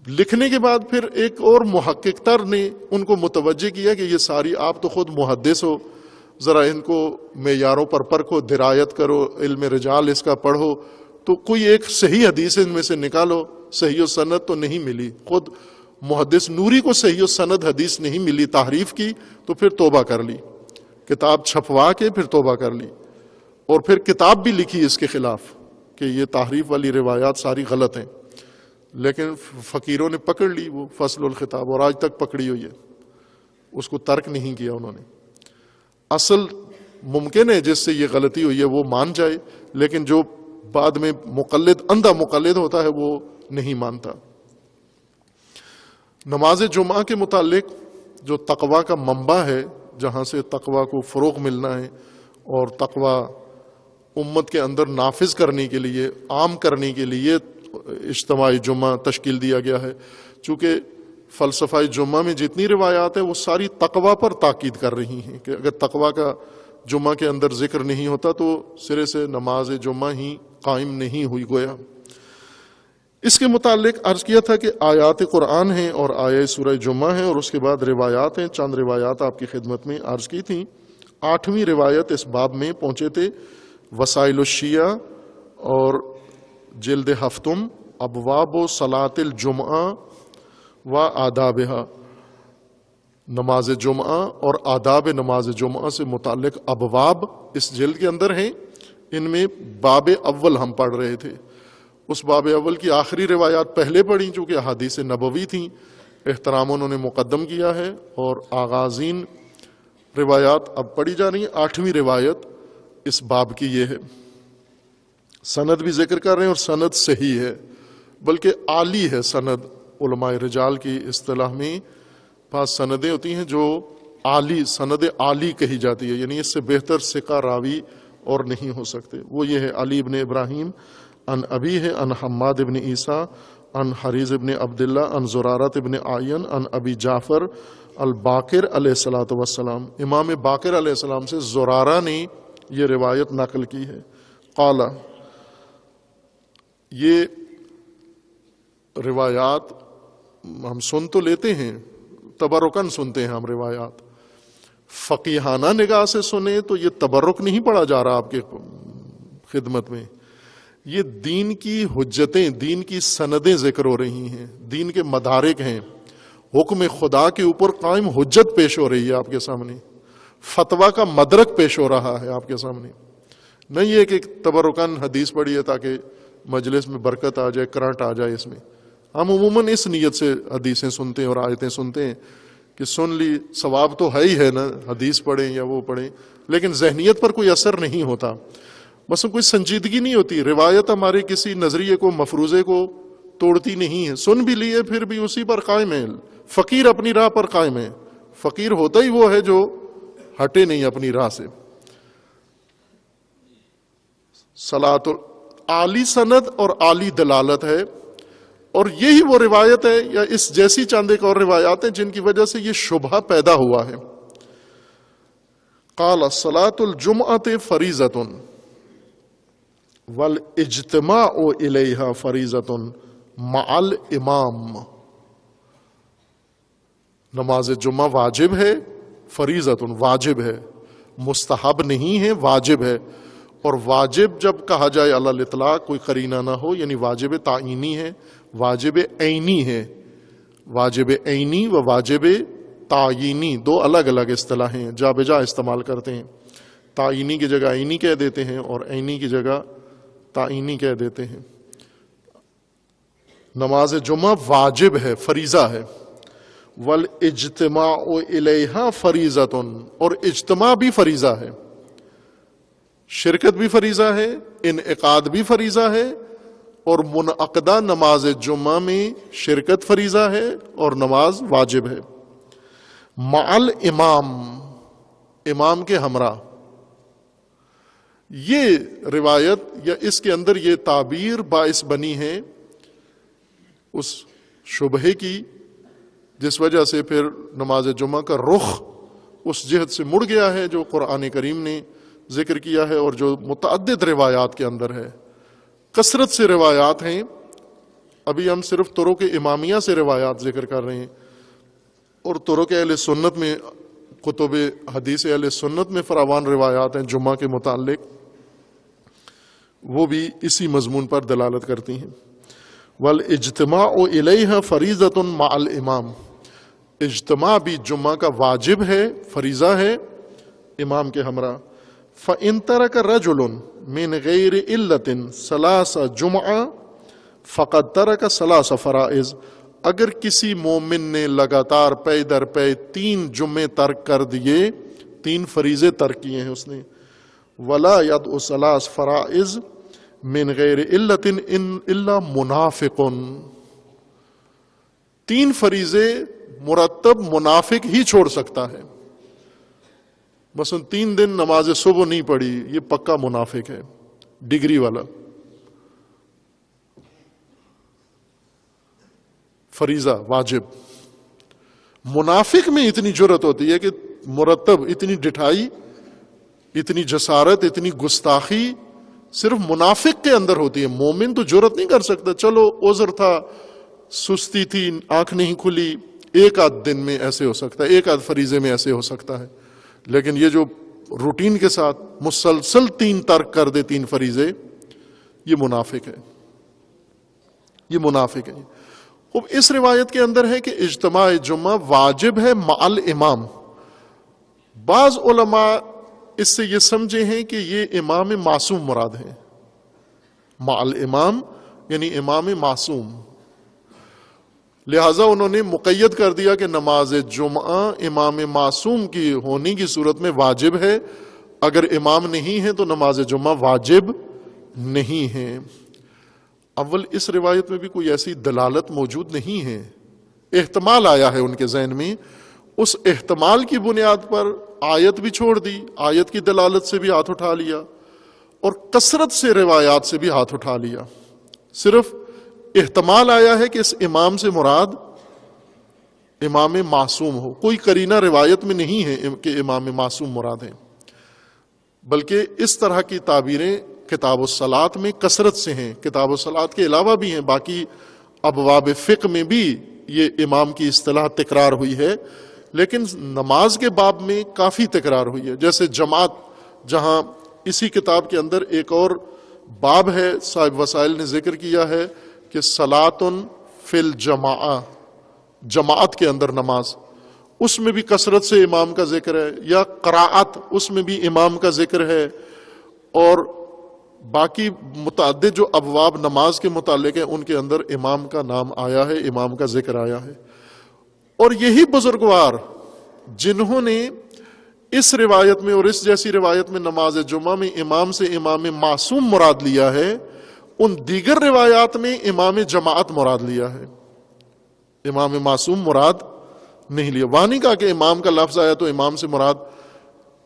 Speaker 1: لکھنے کے بعد پھر ایک اور محقق تر نے ان کو متوجہ کیا کہ یہ ساری، آپ تو خود محدث ہو، ذرا ان کو معیاروں پر پرکھو، درایت کرو، علم رجال اس کا پڑھو، تو کوئی ایک صحیح حدیث ان میں سے نکالو. صحیح السند تو نہیں ملی. خود محدث نوری کو صحیح السند حدیث نہیں ملی، تحریف کی، تو پھر توبہ کر لی، کتاب چھپوا کے پھر توبہ کر لی، اور پھر کتاب بھی لکھی اس کے خلاف کہ یہ تحریف والی روایات ساری غلط ہیں. لیکن فقیروں نے پکڑ لی وہ فصل الخطاب، اور آج تک پکڑی ہوئی ہے، اس کو ترک نہیں کیا انہوں نے. اصل ممکن ہے جس سے یہ غلطی ہوئی ہے وہ مان جائے، لیکن جو بعد میں مقلد، اندھا مقلد ہوتا ہے، وہ نہیں مانتا. نماز جمعہ کے متعلق جو تقوی کا منبع ہے، جہاں سے تقوی کو فروغ ملنا ہے اور تقوی امت کے اندر نافذ کرنے کے لیے، عام کرنے کے لیے اجتماعی جمعہ تشکیل دیا گیا ہے. چونکہ فلسفہ جمعہ میں جتنی روایات ہیں وہ ساری تقوی پر تاکید کر رہی ہیں کہ اگر تقوی کا جمعہ کے اندر ذکر نہیں ہوتا تو سرے سے نماز جمعہ ہی قائم نہیں ہوئی گویا. اس کے متعلق عرض کیا تھا کہ آیات قرآن ہیں اور آیہ سورہ جمعہ ہیں، اور اس کے بعد روایات ہیں. چند روایات آپ کی خدمت میں عرض کی تھیں. 8ویں روایت اس باب میں پہنچے تھے، وسائل الشیعہ اور جلد ہفتم، ابواب و صلاۃ الجمعہ و آدابها. نماز جمعہ اور آداب نماز جمعہ سے متعلق ابواب اس جلد کے اندر ہیں. ان میں باب اول ہم پڑھ رہے تھے. اس باب اول کی آخری روایات پہلے پڑھیں چونکہ احادیث نبوی تھیں، احترام انہوں نے مقدم کیا ہے، اور آغازین روایات اب پڑھی جا رہی ہیں. 8ویں روایت اس باب کی یہ ہے. سند بھی ذکر کر رہے ہیں، اور سند صحیح ہے، بلکہ عالی ہے سند. علماء رجال کی اصطلاح میں بعض سندیں ہوتی ہیں جو عالی، سند عالی کہی جاتی ہے، یعنی اس سے بہتر ثقہ راوی اور نہیں ہو سکتے. وہ یہ ہے: علی ابن ابراہیم ان ابی ہے، ان حماد ابن عیسیٰ ان حریز ابن عبداللہ ان زرارت ابن آئین ان ابی جعفر الباقر علیہ الصلاۃ والسلام. امام باقر علیہ السلام سے زرارہ نے یہ روایت نقل کی ہے. قال، یہ روایات ہم سن تو لیتے ہیں، تبرکن سنتے ہیں ہم روایات. فقیہانہ نگاہ سے سنیں تو یہ تبرک نہیں پڑھا جا رہا آپ کے خدمت میں. یہ دین کی حجتیں، دین کی سندیں ذکر ہو رہی ہیں، دین کے مدارک ہیں. حکم خدا کے اوپر قائم حجت پیش ہو رہی ہے آپ کے سامنے، فتویٰ کا مدرک پیش ہو رہا ہے آپ کے سامنے. نہیں ہے کہ تبرکن حدیث پڑھی ہے تاکہ مجلس میں برکت آ جائے، کرنٹ آ جائے. اس میں ہم عموماً اس نیت سے حدیثیں سنتے ہیں اور آیتیں سنتے ہیں کہ سن لی، ثواب تو ہے ہی ہے نا، حدیث پڑھیں یا وہ پڑھیں، لیکن ذہنیت پر کوئی اثر نہیں ہوتا. مثلا کوئی سنجیدگی نہیں ہوتی. روایت ہمارے کسی نظریے کو، مفروضے کو توڑتی نہیں ہے. سن بھی لیے پھر بھی اسی پر قائم ہے. فقیر اپنی راہ پر قائم ہے. فقیر ہوتا ہی وہ ہے جو ہٹے نہیں اپنی راہ سے. صلاۃ عالی سند اور عالی دلالت ہے، اور یہی وہ روایت ہے یا اس جیسی چند ایک اور روایات ہیں جن کی وجہ سے یہ شبہہ پیدا ہوا ہے. قال صلاۃ الجمعۃ فریضۃ والاجتماع الیہا فریضۃ مع الامام. نماز جمعہ واجب ہے، فریضۃ واجب ہے، مستحب نہیں ہے، واجب ہے. اور واجب جب کہا جائے علی الاطلاق، کوئی قرینہ نہ ہو، یعنی واجب تعینی ہے، واجب عینی ہے. واجب عینی و واجب تعینی دو الگ الگ اصطلاحیں ہیں، جا بجا استعمال کرتے ہیں. تعینی کی جگہ عینی کہہ دیتے ہیں اور عینی کی جگہ تعینی کہہ دیتے ہیں. نماز جمعہ واجب ہے، فریضہ ہے. والاجتماع الیہا فریضۃ، اور اجتماع بھی فریضہ ہے. شرکت بھی فریضہ ہے، انعقاد بھی فریضہ ہے، اور منعقدہ نماز جمعہ میں شرکت فریضہ ہے اور نماز واجب ہے. مع الامام، امام کے ہمراہ. یہ روایت یا اس کے اندر یہ تعبیر باعث بنی ہے اس شبہے کی جس وجہ سے پھر نماز جمعہ کا رخ اس جہت سے مڑ گیا ہے جو قرآن کریم نے ذکر کیا ہے اور جو متعدد روایات کے اندر ہے. کثرت سے روایات ہیں. ابھی ہم صرف طرق امامیہ سے روایات ذکر کر رہے ہیں اور طرق اہل سنت میں، کتب حدیث اہل سنت میں فراوان روایات ہیں جمعہ کے متعلق، وہ بھی اسی مضمون پر دلالت کرتی ہیں. والاجتماع الیہا فریضۃ مع الامام، اجتماع بھی جمعہ کا واجب ہے، فریضہ ہے امام کے ہمراہ. فإن ترک رجل من غیر علت ثلاث جمعہ فقد ترک ثلاث فرائض، اگر کسی مومن نے لگاتار پے در پے 3 جمعے ترک کر دیے، 3 فریضے ترک کیے ہیں اس نے. ولا يدع ثلاث فرائض من غیر علت الا منافق، 3 فریضے مرتب منافق ہی چھوڑ سکتا ہے. مثلا 3 دن نماز صبح نہیں پڑھی، یہ پکا منافق ہے، ڈگری والا. فریضہ واجب. منافق میں اتنی جرت ہوتی ہے کہ مرتب اتنی ڈٹھائی، اتنی جسارت، اتنی گستاخی صرف منافق کے اندر ہوتی ہے. مومن تو جرت نہیں کر سکتا. چلو عذر تھا، سستی تھی، آنکھ نہیں کھلی، ایک آدھ دن میں ایسے ہو سکتا ہے، ایک آدھ فریضے میں ایسے ہو سکتا ہے. لیکن یہ جو روٹین کے ساتھ مسلسل 3 ترک کر دے، 3 فریضے، یہ منافق ہے، یہ منافق ہے. اب اس روایت کے اندر ہے کہ اجتماع جمعہ واجب ہے مع الامام. بعض علماء اس سے یہ سمجھے ہیں کہ یہ امام معصوم مراد ہے. مع الامام یعنی امام معصوم، لہٰذا انہوں نے مقید کر دیا کہ نماز جمعہ امام معصوم کی ہونے کی صورت میں واجب ہے. اگر امام نہیں ہے تو نماز جمعہ واجب نہیں ہے. اول اس روایت میں بھی کوئی ایسی دلالت موجود نہیں ہے، احتمال آیا ہے ان کے ذہن میں، اس احتمال کی بنیاد پر آیت بھی چھوڑ دی، آیت کی دلالت سے بھی ہاتھ اٹھا لیا اور کثرت سے روایات سے بھی ہاتھ اٹھا لیا. صرف احتمال آیا ہے کہ اس امام سے مراد امام معصوم ہو. کوئی قرینہ روایت میں نہیں ہے کہ امام معصوم مراد ہے، بلکہ اس طرح کی تعبیریں کتاب الصلاۃ میں کثرت سے ہیں. کتاب الصلاۃ کے علاوہ بھی ہیں، باقی ابواب فقہ میں بھی یہ امام کی اصطلاح تکرار ہوئی ہے، لیکن نماز کے باب میں کافی تکرار ہوئی ہے. جیسے جماعت، جہاں اسی کتاب کے اندر ایک اور باب ہے، صاحب وسائل نے ذکر کیا ہے کہ صلاۃ فی الجماعہ، جماعت کے اندر نماز، اس میں بھی کثرت سے امام کا ذکر ہے. یا قراءت، اس میں بھی امام کا ذکر ہے. اور باقی متعدد جو ابواب نماز کے متعلق ہیں ان کے اندر امام کا نام آیا ہے، امام کا ذکر آیا ہے. اور یہی بزرگوار جنہوں نے اس روایت میں اور اس جیسی روایت میں نماز جمعہ میں امام سے امام معصوم مراد لیا ہے، ان دیگر روایات میں امام جماعت مراد لیا ہے، امام معصوم مراد نہیں لیا. وہاں نہیں کہا کہ امام کا لفظ آیا تو امام سے مراد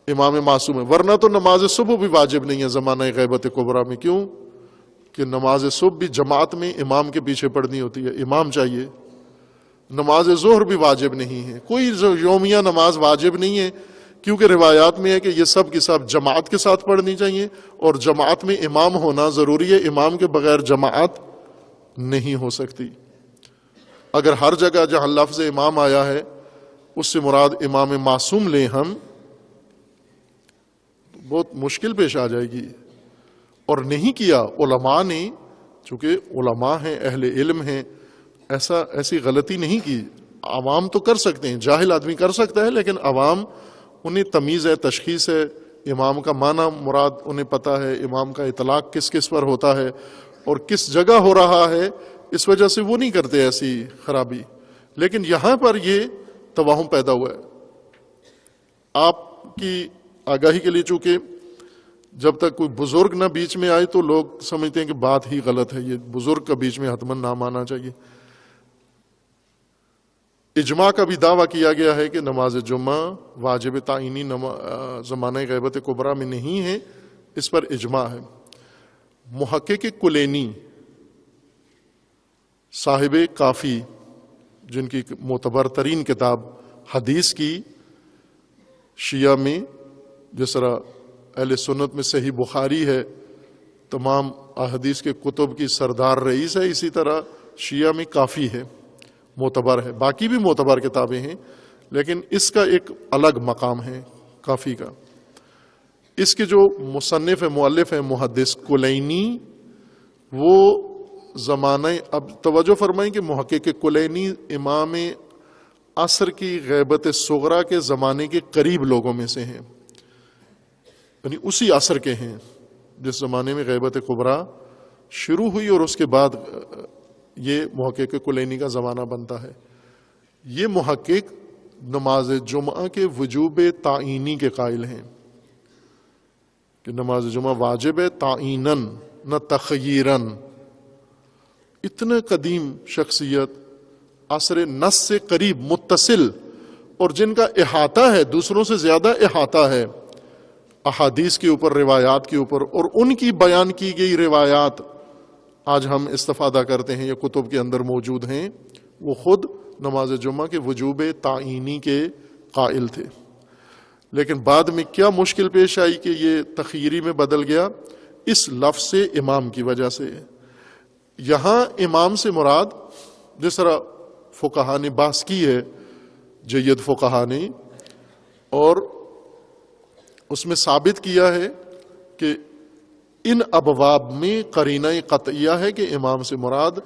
Speaker 1: امام معصوم ہے. ورنہ تو نماز صبح بھی واجب نہیں ہے زمانہ غیبت کبریٰ میں. کیوں؟ کہ نماز صبح بھی جماعت میں امام کے پیچھے پڑھنی ہوتی ہے، امام چاہیے. نماز ظہر بھی واجب نہیں ہے، کوئی یومیہ نماز واجب نہیں ہے، کیونکہ روایات میں ہے کہ یہ سب کی سب جماعت کے ساتھ پڑھنی چاہیے اور جماعت میں امام ہونا ضروری ہے. امام کے بغیر جماعت نہیں ہو سکتی. اگر ہر جگہ جہاں لفظ امام آیا ہے اس سے مراد امام معصوم لیں ہم، بہت مشکل پیش آ جائے گی. اور نہیں کیا علماء نے، چونکہ علماء ہیں، اہل علم ہیں، ایسی غلطی نہیں کی. عوام تو کر سکتے ہیں، جاہل آدمی کر سکتا ہے، لیکن عوام انہیں تمیز ہے، تشخیص ہے، امام کا معنی مراد انہیں پتہ ہے، امام کا اطلاق کس کس پر ہوتا ہے اور کس جگہ ہو رہا ہے، اس وجہ سے وہ نہیں کرتے ایسی خرابی. لیکن یہاں پر یہ توہم پیدا ہوا ہے. آپ کی آگاہی کے لیے، چونکہ جب تک کوئی بزرگ نہ بیچ میں آئے تو لوگ سمجھتے ہیں کہ بات ہی غلط ہے، یہ بزرگ کا بیچ میں حتماً نہ آنا چاہیے۔ اجماع کا بھی دعویٰ کیا گیا ہے کہ نماز جمعہ واجب تعینی زمانہ غیبت کبریٰ میں نہیں ہے، اس پر اجماع ہے۔ محقق کلینی صاحب کافی، جن کی معتبر ترین کتاب حدیث کی شیعہ میں، جس طرح اہل سنت میں صحیح بخاری ہے، تمام احادیث کے کتب کی سردار رئیس ہے، اسی طرح شیعہ میں کافی ہے، معتبر ہے۔ باقی بھی معتبر کتابیں ہیں لیکن اس کا ایک الگ مقام ہے کافی کا۔ اس کے جو مصنف مؤلف ہیں محدث کلینی، وہ زمانہ، اب توجہ فرمائیں کہ محقق کلینی امام عصر کی غیبت صغریٰ کے زمانے کے قریب لوگوں میں سے ہیں، یعنی اسی عصر کے ہیں جس زمانے میں غیبت کبریٰ شروع ہوئی اور اس کے بعد یہ محقق کلینی کا زمانہ بنتا ہے۔ یہ محقق نماز جمعہ کے وجوب تعینی کے قائل ہیں کہ نماز جمعہ واجب ہے تعیناً نہ تخییراً۔ اتنا قدیم شخصیت، عصر نص سے قریب متصل، اور جن کا احاطہ ہے، دوسروں سے زیادہ احاطہ ہے احادیث کے اوپر، روایات کے اوپر، اور ان کی بیان کی گئی روایات آج ہم استفادہ کرتے ہیں یا کتب کے اندر موجود ہیں، وہ خود نماز جمعہ کے وجوب تعینی کے قائل تھے۔ لیکن بعد میں کیا مشکل پیش آئی کہ یہ تخییری میں بدل گیا، اس لفظ سے امام کی وجہ سے۔ یہاں امام سے مراد، جس طرح فقہا نے بحث کی ہے، جید فقہا نے، اور اس میں ثابت کیا ہے کہ ان ابواب میں قرینہ قطعیہ ہے کہ امام سے مراد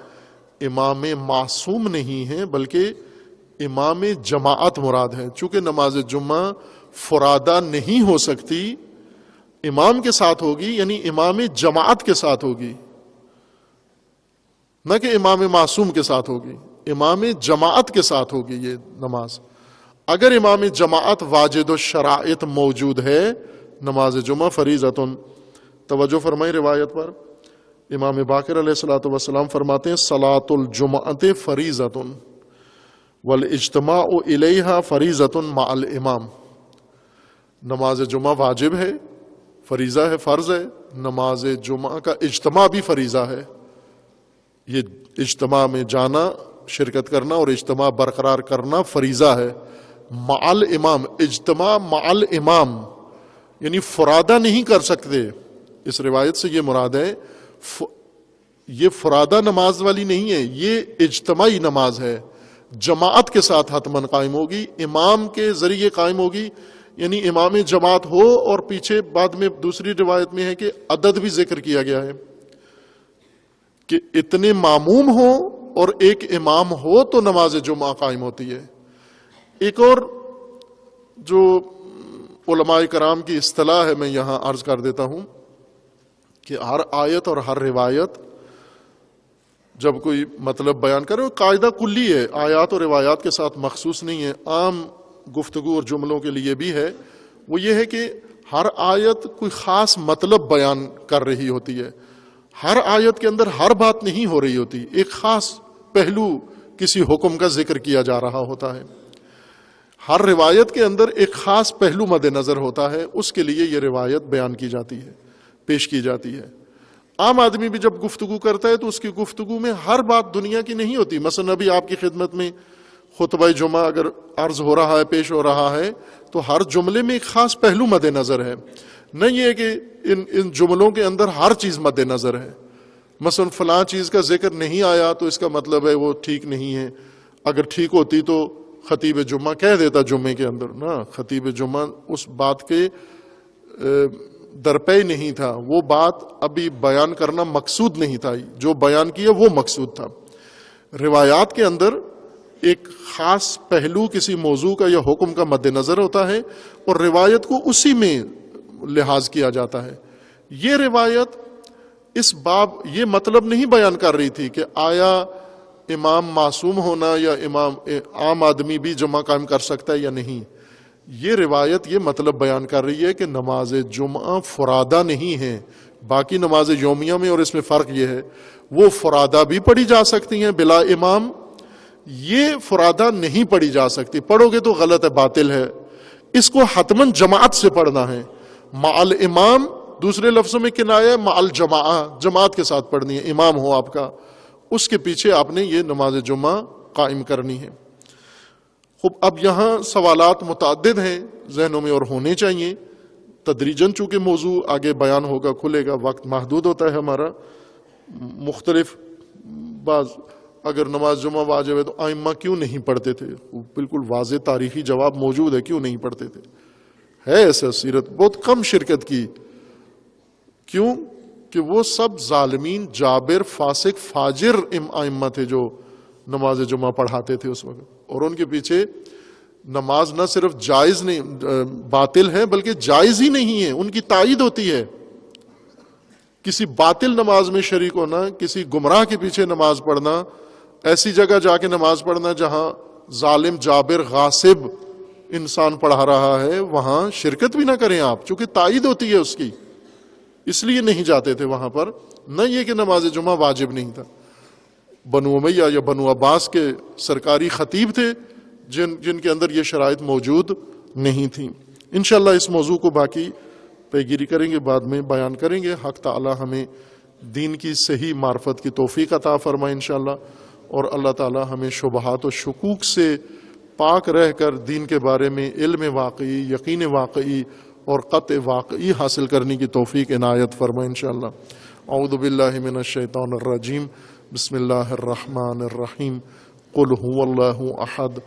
Speaker 1: امام معصوم نہیں ہے بلکہ امام جماعت مراد ہے۔ چونکہ نماز جمعہ فرادہ نہیں ہو سکتی، امام کے ساتھ ہوگی، یعنی امام جماعت کے ساتھ ہوگی، نہ کہ امام معصوم کے ساتھ ہوگی، امام جماعت کے ساتھ ہوگی یہ نماز۔ اگر امام جماعت واجد الشرائط موجود ہے، نماز جمعہ فریضۃ۔ توجہ فرمائیں روایت پر، امام باقر علیہ الصلوۃ والسلام فرماتے ہیں صلاۃ الجمعۃ فریضۃ والاجتماع الیہا فریضۃ مع الامام۔ نماز جمعہ واجب ہے، فریضہ ہے، فرض ہے، نماز جمعہ کا اجتماع بھی فریضہ ہے۔ یہ اجتماع میں جانا، شرکت کرنا اور اجتماع برقرار کرنا فریضہ ہے۔ مع الامام، اجتماع مع الامام، یعنی فرادہ نہیں کر سکتے۔ اس روایت سے یہ مراد ہے، یہ فرادہ نماز والی نہیں ہے، یہ اجتماعی نماز ہے، جماعت کے ساتھ حتماً قائم ہوگی، امام کے ذریعے قائم ہوگی، یعنی امام جماعت ہو، اور پیچھے بعد میں دوسری روایت میں ہے کہ عدد بھی ذکر کیا گیا ہے کہ اتنے ماموم ہو اور ایک امام ہو تو نماز جمعہ قائم ہوتی ہے۔ ایک اور جو علماء کرام کی اصطلاح ہے، میں یہاں عرض کر دیتا ہوں کہ ہر آیت اور ہر روایت جب کوئی مطلب بیان کرے، وہ قاعدہ کلی ہے، آیات اور روایات کے ساتھ مخصوص نہیں ہے، عام گفتگو اور جملوں کے لیے بھی ہے۔ وہ یہ ہے کہ ہر آیت کوئی خاص مطلب بیان کر رہی ہوتی ہے، ہر آیت کے اندر ہر بات نہیں ہو رہی ہوتی، ایک خاص پہلو کسی حکم کا ذکر کیا جا رہا ہوتا ہے۔ ہر روایت کے اندر ایک خاص پہلو مد نظر ہوتا ہے، اس کے لیے یہ روایت بیان کی جاتی ہے، پیش کی جاتی ہے۔ عام آدمی بھی جب گفتگو کرتا ہے تو اس کی گفتگو میں ہر بات دنیا کی نہیں ہوتی۔ مثلا ابھی آپ کی خدمت میں خطبہ جمعہ اگر عرض ہو رہا ہے، پیش ہو رہا ہے، تو ہر جملے میں ایک خاص پہلو مد نظر ہے، نہ یہ کہ ان جملوں کے اندر ہر چیز مد نظر ہے۔ مثلا فلاں چیز کا ذکر نہیں آیا تو اس کا مطلب ہے وہ ٹھیک نہیں ہے، اگر ٹھیک ہوتی تو خطیب جمعہ کہہ دیتا جمعے کے اندر، نا، خطیب جمعہ اس بات کے درپے نہیں تھا، وہ بات ابھی بیان کرنا مقصود نہیں تھا، جو بیان کیا وہ مقصود تھا۔ روایات کے اندر ایک خاص پہلو کسی موضوع کا یا حکم کا مد نظر ہوتا ہے اور روایت کو اسی میں لحاظ کیا جاتا ہے۔ یہ روایت اس باب یہ مطلب نہیں بیان کر رہی تھی کہ آیا امام معصوم ہونا یا امام عام آدمی بھی جمعہ قائم کر سکتا ہے یا نہیں، یہ روایت یہ مطلب بیان کر رہی ہے کہ نماز جمعہ فرادہ نہیں ہے. باقی نماز یومیہ میں اور اس میں فرق یہ ہے وہ فرادہ بھی پڑھی جا سکتی ہیں بلا امام، یہ فرادہ نہیں پڑھی جا سکتی. پڑھو گے تو غلط ہے، باطل ہے. اس کو حتماً جماعت سے پڑھنا ہے. مع الامام دوسرے لفظوں میں کنایا مع الجماعہ، جماعت کے ساتھ پڑھنی ہے. امام ہو آپ کا، اس کے پیچھے آپ نے یہ نماز جمعہ قائم کرنی ہے. خوب، اب یہاں سوالات متعدد ہیں ذہنوں میں اور ہونے چاہیے. تدریجاً چونکہ موضوع آگے بیان ہوگا، کھلے گا، وقت محدود ہوتا ہے ہمارا. مختلف بعض اگر نماز جمعہ واجب ہے تو ائمہ کیوں نہیں پڑھتے تھے؟ بالکل واضح تاریخی جواب موجود ہے کیوں نہیں پڑھتے تھے. ہے ایسا سیرت بہت کم شرکت کی. کیوں کہ وہ سب ظالمین، جابر، فاسق، فاجر ائمہ تھے جو نماز جمعہ پڑھاتے تھے اس وقت. اور ان کے پیچھے نماز نہ صرف جائز نہیں باطل ہے بلکہ جائز ہی نہیں ہے، ان کی تائید ہوتی ہے. کسی باطل نماز میں شریک ہونا، کسی گمراہ کے پیچھے نماز پڑھنا، ایسی جگہ جا کے نماز پڑھنا جہاں ظالم، جابر، غاصب انسان پڑھا رہا ہے، وہاں شرکت بھی نہ کریں آپ، چونکہ تائید ہوتی ہے اس کی. اس لیے نہیں جاتے تھے وہاں پر. نہ یہ کہ نماز جمعہ واجب نہیں تھا. بنو امیہ یا بنو عباس کے سرکاری خطیب تھے جن کے اندر یہ شرائط موجود نہیں تھیں. انشاءاللہ اس موضوع کو باقی پیگیری کریں گے، بعد میں بیان کریں گے. حق تعالی ہمیں دین کی صحیح معرفت کی توفیق عطا فرمائے انشاءاللہ، اور اللہ تعالی ہمیں شبہات و شکوک سے پاک رہ کر دین کے بارے میں علم واقعی، یقین واقعی اور قطع واقعی حاصل کرنے کی توفیق عنایت فرمائے انشاءاللہ. اعوذ باللہ من الشیطان الرجیم، بسم اللہ الرحمن الرحیم. قل هو اللہ احد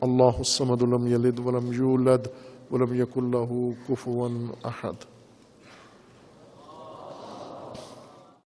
Speaker 1: اللہ الصمد لم یلد ولم یولد ولم یکن لہ کفوا احد.